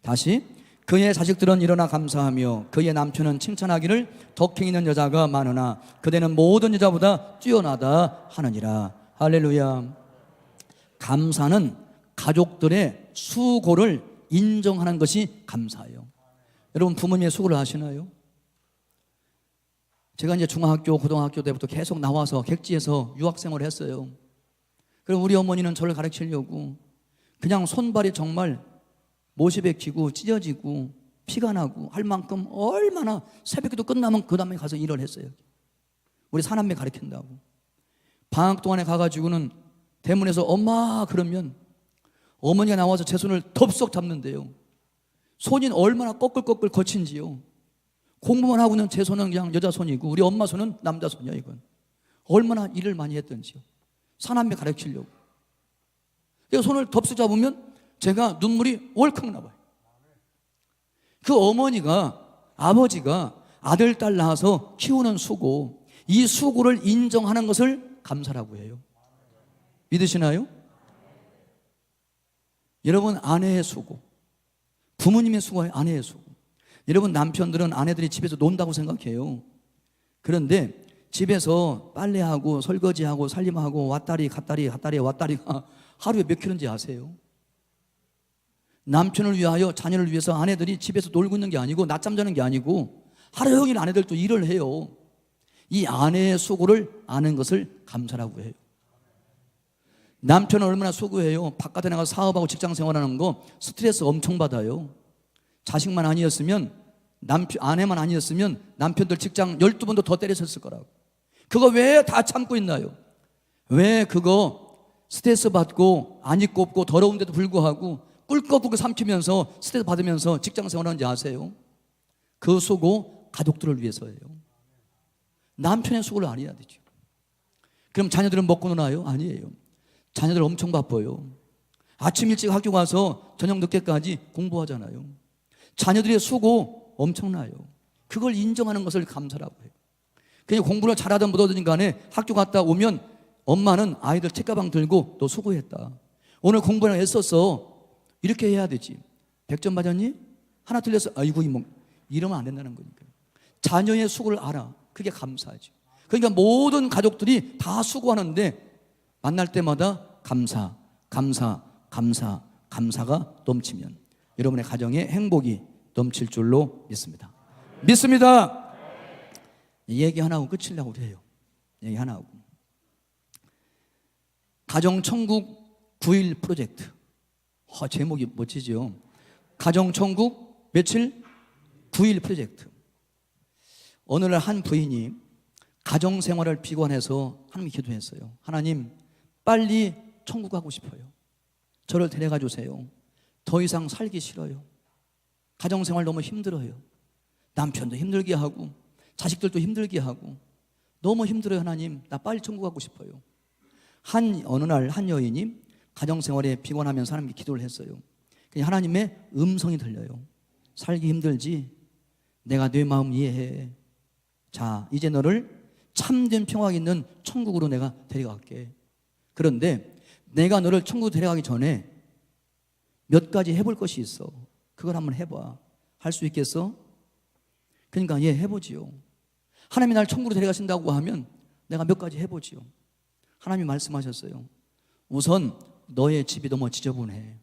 다시, 그의 자식들은 일어나 감사하며 그의 남편은 칭찬하기를 덕행 있는 여자가 많으나 그대는 모든 여자보다 뛰어나다 하느니라. 할렐루야. 감사는 가족들의 수고를 인정하는 것이 감사예요. 여러분, 부모님의 수고를 아시나요? 제가 이제 중학교, 고등학교 때부터 계속 나와서 객지에서 유학생활을 했어요. 그리고 우리 어머니는 저를 가르치려고 그냥 손발이 정말 못이 베기고 찢어지고 피가 나고 할 만큼 얼마나 새벽기도 끝나면 그 다음에 가서 일을 했어요. 우리 사남매 가르친다고. 방학 동안에 가가지고는 대문에서 엄마 그러면 어머니가 나와서 제 손을 덥석 잡는데요. 손이 얼마나 꺼끌꺼끌 거친지요. 공부만 하고 있는 제 손은 그냥 여자 손이고 우리 엄마 손은 남자 손이야. 이건 얼마나 일을 많이 했던지요. 사남매 가르치려고. 내 손을 덥석 잡으면 제가 눈물이 월컥 나와요. 그 어머니가, 아버지가 아들, 딸 낳아서 키우는 수고, 이 수고를 인정하는 것을 감사라고 해요. 믿으시나요? 여러분, 아내의 수고, 부모님의 수고예요. 아내의 수고. 여러분, 남편들은 아내들이 집에서 논다고 생각해요. 그런데 집에서 빨래하고 설거지하고 살림하고 왔다리 갔다리 왔다리가 하루에 몇 킬로인지 아세요? 남편을 위하여, 자녀를 위해서 아내들이 집에서 놀고 있는 게 아니고 낮잠 자는 게 아니고 하루 종일 아내들도 일을 해요. 이 아내의 수고를 아는 것을 감사라고 해요. 남편은 얼마나 수고해요. 바깥에 나가서 사업하고 직장 생활하는 거 스트레스 엄청 받아요. 자식만 아니었으면, 아내만 아니었으면 남편들 직장 12번도 더 때렸을 거라고. 그거 왜 다 참고 있나요? 왜 그거 스트레스 받고 안 입고 없고 더러운데도 불구하고 꿀꺽꿀꺽 삼키면서 스트레스 받으면서 직장 생활하는지 아세요? 그 수고 가족들을 위해서예요. 남편의 수고를 알아야 되죠. 그럼 자녀들은 먹고 노나요? 아니에요. 자녀들 엄청 바빠요. 아침 일찍 학교 가서 저녁 늦게까지 공부하잖아요. 자녀들의 수고 엄청나요. 그걸 인정하는 것을 감사라고 해요. 그냥 공부를 잘하든 못하든 간에 학교 갔다 오면 엄마는 아이들 책가방 들고 너 수고했다. 오늘 공부를 애썼어. 이렇게 해야 되지. 100점 맞았니? 하나 틀렸어. 아이고 이모. 이러면 안 된다는 거니까. 자녀의 수고를 알아. 그게 감사하죠. 그러니까 모든 가족들이 다 수고하는데 만날 때마다 감사가 넘치면 여러분의 가정에 행복이 넘칠 줄로 믿습니다. 믿습니다. 얘기 하나 하고 끝이려고 해요. 얘기 하나 하고. 가정천국 9일 프로젝트. 제목이 멋지죠. 가정천국 며칠? 9일 프로젝트. 어느 날 한 부인이 가정생활을 비관해서 하나님께 기도했어요. 하나님, 빨리 천국 가고 싶어요. 저를 데려가 주세요. 더 이상 살기 싫어요. 가정생활 너무 힘들어요. 남편도 힘들게 하고 자식들도 힘들게 하고 너무 힘들어요. 하나님, 나 빨리 천국 가고 싶어요. 어느 날 한 여인이 가정생활에 피곤하면서 하나님께 기도를 했어요. 하나님의 음성이 들려요. 살기 힘들지? 내가 네 마음 이해해. 자, 이제 너를 참된 평화가 있는 천국으로 내가 데려갈게. 그런데 내가 너를 천국으로 데려가기 전에 몇 가지 해볼 것이 있어. 그걸 한번 해봐. 할 수 있겠어? 그러니까 예, 해보지요. 하나님이 날 천국으로 데려가신다고 하면 내가 몇 가지 해보지요. 하나님이 말씀하셨어요. 우선 너의 집이 너무 지저분해.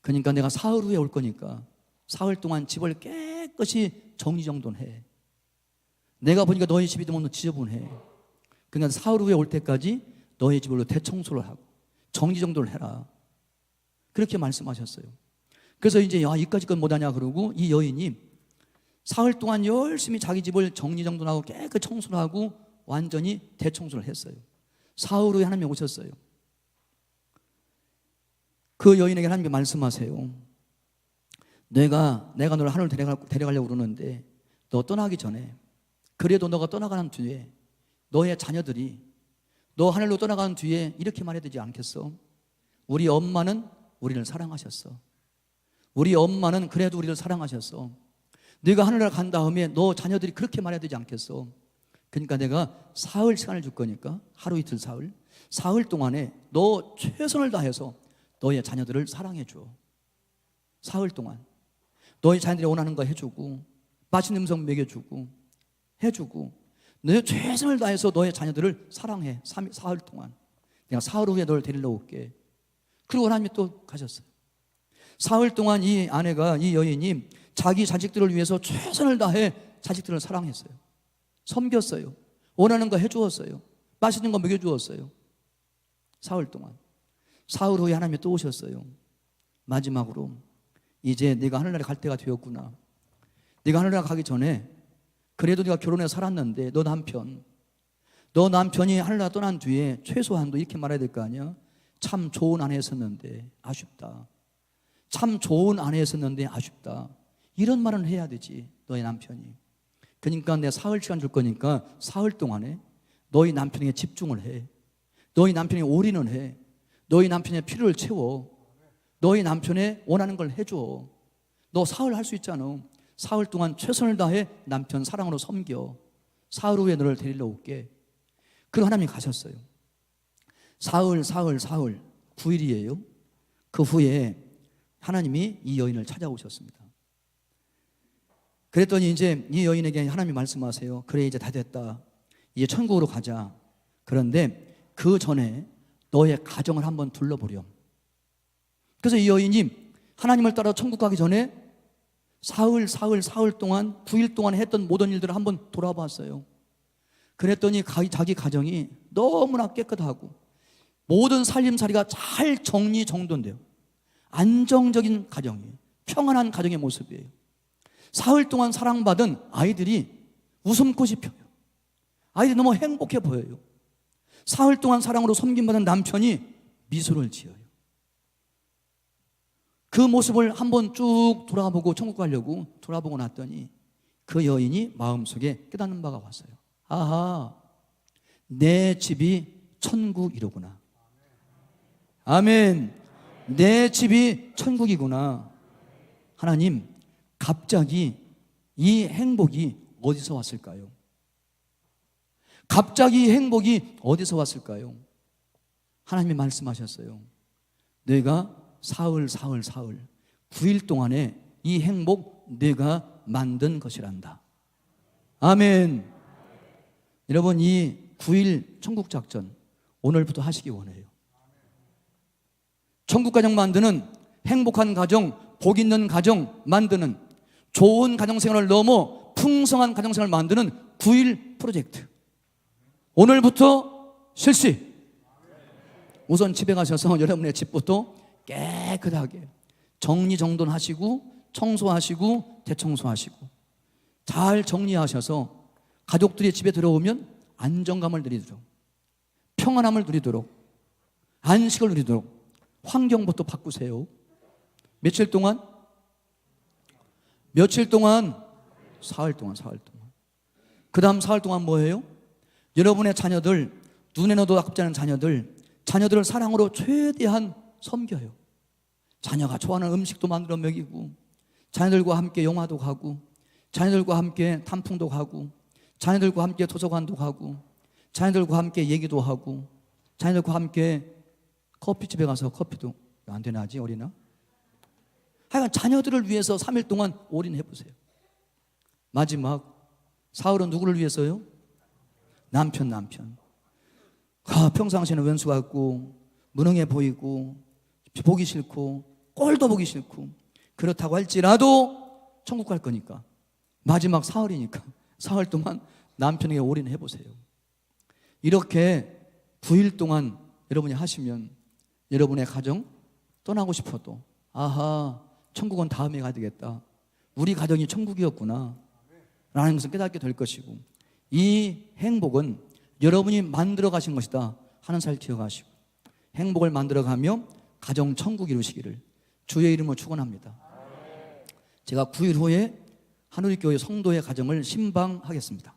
그러니까 내가 사흘 후에 올 거니까 사흘 동안 집을 깨끗이 정리정돈해. 내가 보니까 너의 집이 너무 지저분해. 그러니까 사흘 후에 올 때까지 너의 집을 대청소를 하고 정리정돈을 해라. 그렇게 말씀하셨어요. 그래서 이제 이까지 건 못하냐 그러고 이 여인이 사흘 동안 열심히 자기 집을 정리정돈하고 깨끗 청소를 하고 완전히 대청소를 했어요. 사흘 후에 하나님이 오셨어요. 그 여인에게 하나님이 말씀하세요. 내가 너를 하늘로 데려가려고 그러는데 너 떠나기 전에, 그래도 너가 떠나가는 뒤에 너의 자녀들이 너 하늘로 떠나가는 뒤에 이렇게 말해야 되지 않겠어? 우리 엄마는 우리를 사랑하셨어. 우리 엄마는 그래도 우리를 사랑하셨어. 네가 하늘나라 간 다음에 너 자녀들이 그렇게 말해야 되지 않겠어? 그러니까 내가 사흘 시간을 줄 거니까 하루 이틀 사흘 동안에 너 최선을 다해서 너의 자녀들을 사랑해 줘. 사흘 동안 너의 자녀들이 원하는 거 해주고 맛있는 음식 먹여주고 해주고 너 최선을 다해서 너의 자녀들을 사랑해. 사흘 동안 내가 사흘 후에 너를 데리러 올게. 그리고 하나님이 또 가셨어요. 사흘 동안 이 아내가, 이 여인이 자기 자식들을 위해서 최선을 다해 자식들을 사랑했어요. 섬겼어요. 원하는 거 해주었어요. 맛있는 거 먹여주었어요. 사흘 동안. 사흘 후에 하나님이 또 오셨어요. 마지막으로 이제 네가 하늘나라에 갈 때가 되었구나. 네가 하늘나라 가기 전에 그래도 네가 결혼해서 살았는데 너 남편이 하늘나라 떠난 뒤에 최소한도 이렇게 말해야 될 거 아니야? 참 좋은 아내였었는데 아쉽다. 참 좋은 아내였었는데 아쉽다. 이런 말은 해야 되지, 너의 남편이. 그러니까 내가 사흘 시간 줄 거니까 사흘 동안에 너희 남편에게 집중을 해. 너희 남편에게 올인을 해. 너희 남편의 필요를 채워. 너희 남편의 원하는 걸 해줘. 너 사흘 할 수 있잖아. 사흘 동안 최선을 다해 남편 사랑으로 섬겨. 사흘 후에 너를 데리러 올게. 그리고 하나님이 가셨어요. 사흘 9일이에요. 그 후에 하나님이 이 여인을 찾아오셨습니다. 그랬더니 이제 이 여인에게 하나님이 말씀하세요. 그래, 이제 다 됐다. 이제 천국으로 가자. 그런데 그 전에 너의 가정을 한번 둘러보렴. 그래서 이 여인이 하나님을 따라 천국 가기 전에 사흘 동안 9일 동안 했던 모든 일들을 한번 돌아봤어요. 그랬더니 자기 가정이 너무나 깨끗하고 모든 살림살이가 잘 정리정돈돼요. 안정적인 가정이에요. 평안한 가정의 모습이에요. 사흘 동안 사랑받은 아이들이 웃음꽃이 펴요. 아이들이 너무 행복해 보여요. 사흘 동안 사랑으로 섬김받은 남편이 미소를 지어요. 그 모습을 한번 쭉 돌아보고 천국 가려고 돌아보고 났더니 그 여인이 마음속에 깨닫는 바가 왔어요. 아하, 내 집이 천국이로구나. 아멘. 내 집이 천국이구나. 하나님, 갑자기 이 행복이 어디서 왔을까요? 갑자기 이 행복이 어디서 왔을까요? 하나님이 말씀하셨어요. 내가 사흘 9일 동안에 이 행복 내가 만든 것이란다. 아멘. 여러분, 이 9일 천국 작전 오늘부터 하시기 원해요. 천국 가정 만드는, 행복한 가정, 복 있는 가정 만드는, 좋은 가정생활을 넘어 풍성한 가정생활을 만드는 9일 프로젝트 오늘부터 실시. 우선 집에 가셔서 여러분의 집부터 깨끗하게 정리정돈하시고 청소하시고 대청소하시고 잘 정리하셔서 가족들이 집에 들어오면 안정감을 드리죠. 평안함을 누리도록, 안식을 누리도록 환경부터 바꾸세요. 며칠 동안? 사흘 동안. 그 다음 사흘 동안 뭐예요? 여러분의 자녀들, 눈에 넣어도 아깝지 않은 자녀들을 사랑으로 최대한 섬겨요. 자녀가 좋아하는 음식도 만들어 먹이고, 자녀들과 함께 영화도 가고, 자녀들과 함께 단풍도 가고, 자녀들과 함께 도서관도 가고, 자녀들과 함께 얘기도 하고, 자녀들과 함께 커피집에 가서 커피도 안 되나 아직 어리나? 하여간 자녀들을 위해서 3일 동안 올인해보세요. 마지막 사흘은 누구를 위해서요? 남편. 평상시에는 왼수 같고 무능해 보이고 보기 싫고 꼴도 보기 싫고, 그렇다고 할지라도 천국 갈 거니까 마지막 사흘이니까 사흘 동안 남편에게 올인해보세요. 이렇게 9일 동안 여러분이 하시면 여러분의 가정 떠나고 싶어도 아하, 천국은 다음에 가야 되겠다, 우리 가정이 천국이었구나 라는 것을 깨닫게 될 것이고, 이 행복은 여러분이 만들어 가신 것이다 하는 사실 기억하시고, 행복을 만들어가며 가정 천국 이루시기를 주의 이름으로 축원합니다. 제가 9일 후에 하늘교회 성도의 가정을 신방하겠습니다.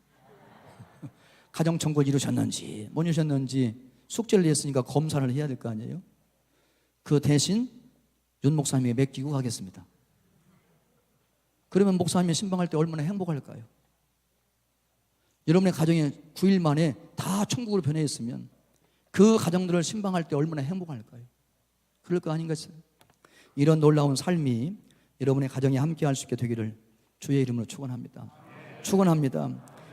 가정 천국을 이루셨는지 못 이루셨는지 숙제를 냈으니까 검사를 해야 될 거 아니에요. 그 대신 윤 목사님에게 맡기고 가겠습니다. 그러면 목사님이 신방할 때 얼마나 행복할까요? 여러분의 가정이 9일 만에 다 천국으로 변해 있으면 그 가정들을 신방할 때 얼마나 행복할까요? 그럴 거 아닌가요? 이런 놀라운 삶이 여러분의 가정이 함께 할 수 있게 되기를 주의 이름으로 축원합니다.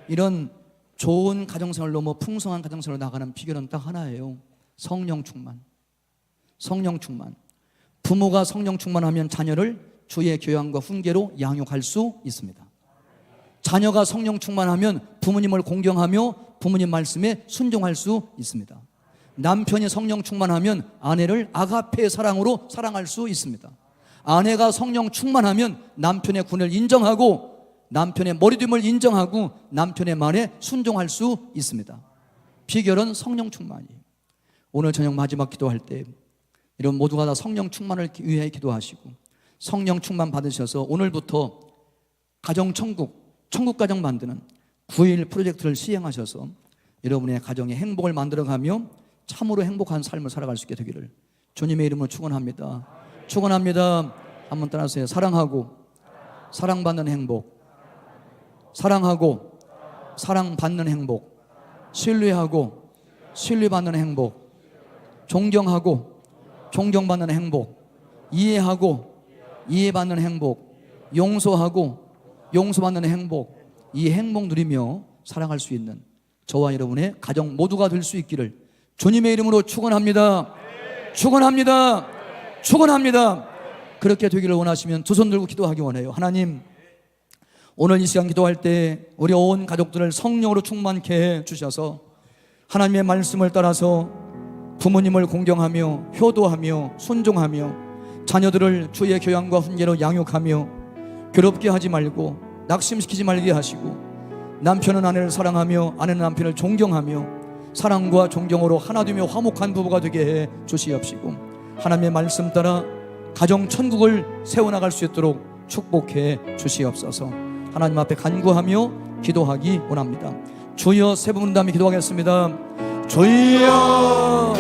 이런 좋은 가정생활, 너무 풍성한 가정생활로 나가는 비결은 딱 하나예요. 성령 충만. 부모가 성령 충만하면 자녀를 주의 교양과 훈계로 양육할 수 있습니다. 자녀가 성령 충만하면 부모님을 공경하며 부모님 말씀에 순종할 수 있습니다. 남편이 성령 충만하면 아내를 아가페의 사랑으로 사랑할 수 있습니다. 아내가 성령 충만하면 남편의 군을 인정하고, 남편의 머리됨을 인정하고, 남편의 말에 순종할 수 있습니다. 비결은 성령 충만이에요. 오늘 저녁 마지막 기도할 때 여러분 모두가 다 성령 충만을 위해 기도하시고, 성령 충만 받으셔서 오늘부터 가정 천국 가정 만드는 9일 프로젝트를 시행하셔서 여러분의 가정에 행복을 만들어가며 참으로 행복한 삶을 살아갈 수 있게 되기를 주님의 이름으로 축원합니다. 한번 따라하세요. 사랑하고 사랑받는 행복, 사랑하고 사랑받는 행복, 신뢰하고 신뢰받는 행복, 존경하고 존경받는 행복, 이해하고 이해받는 행복, 용서하고 용서받는 행복, 이 행복 누리며 살아갈 수 있는 저와 여러분의 가정 모두가 될 수 있기를 주님의 이름으로 축원합니다. 그렇게 되기를 원하시면 두 손 들고 기도하기 원해요. 하나님, 오늘 이 시간 기도할 때 우리 온 가족들을 성령으로 충만케 해 주셔서 하나님의 말씀을 따라서 부모님을 공경하며 효도하며 순종하며 자녀들을 주의 교양과 훈계로 양육하며 괴롭게 하지 말고 낙심시키지 말게 하시고, 남편은 아내를 사랑하며 아내는 남편을 존경하며 사랑과 존경으로 하나 되며 화목한 부부가 되게 해 주시옵시고, 하나님의 말씀 따라 가정 천국을 세워나갈 수 있도록 축복해 주시옵소서. 하나님 앞에 간구하며 기도하기 원합니다. 주여, 세 분 다음에 기도하겠습니다. 주여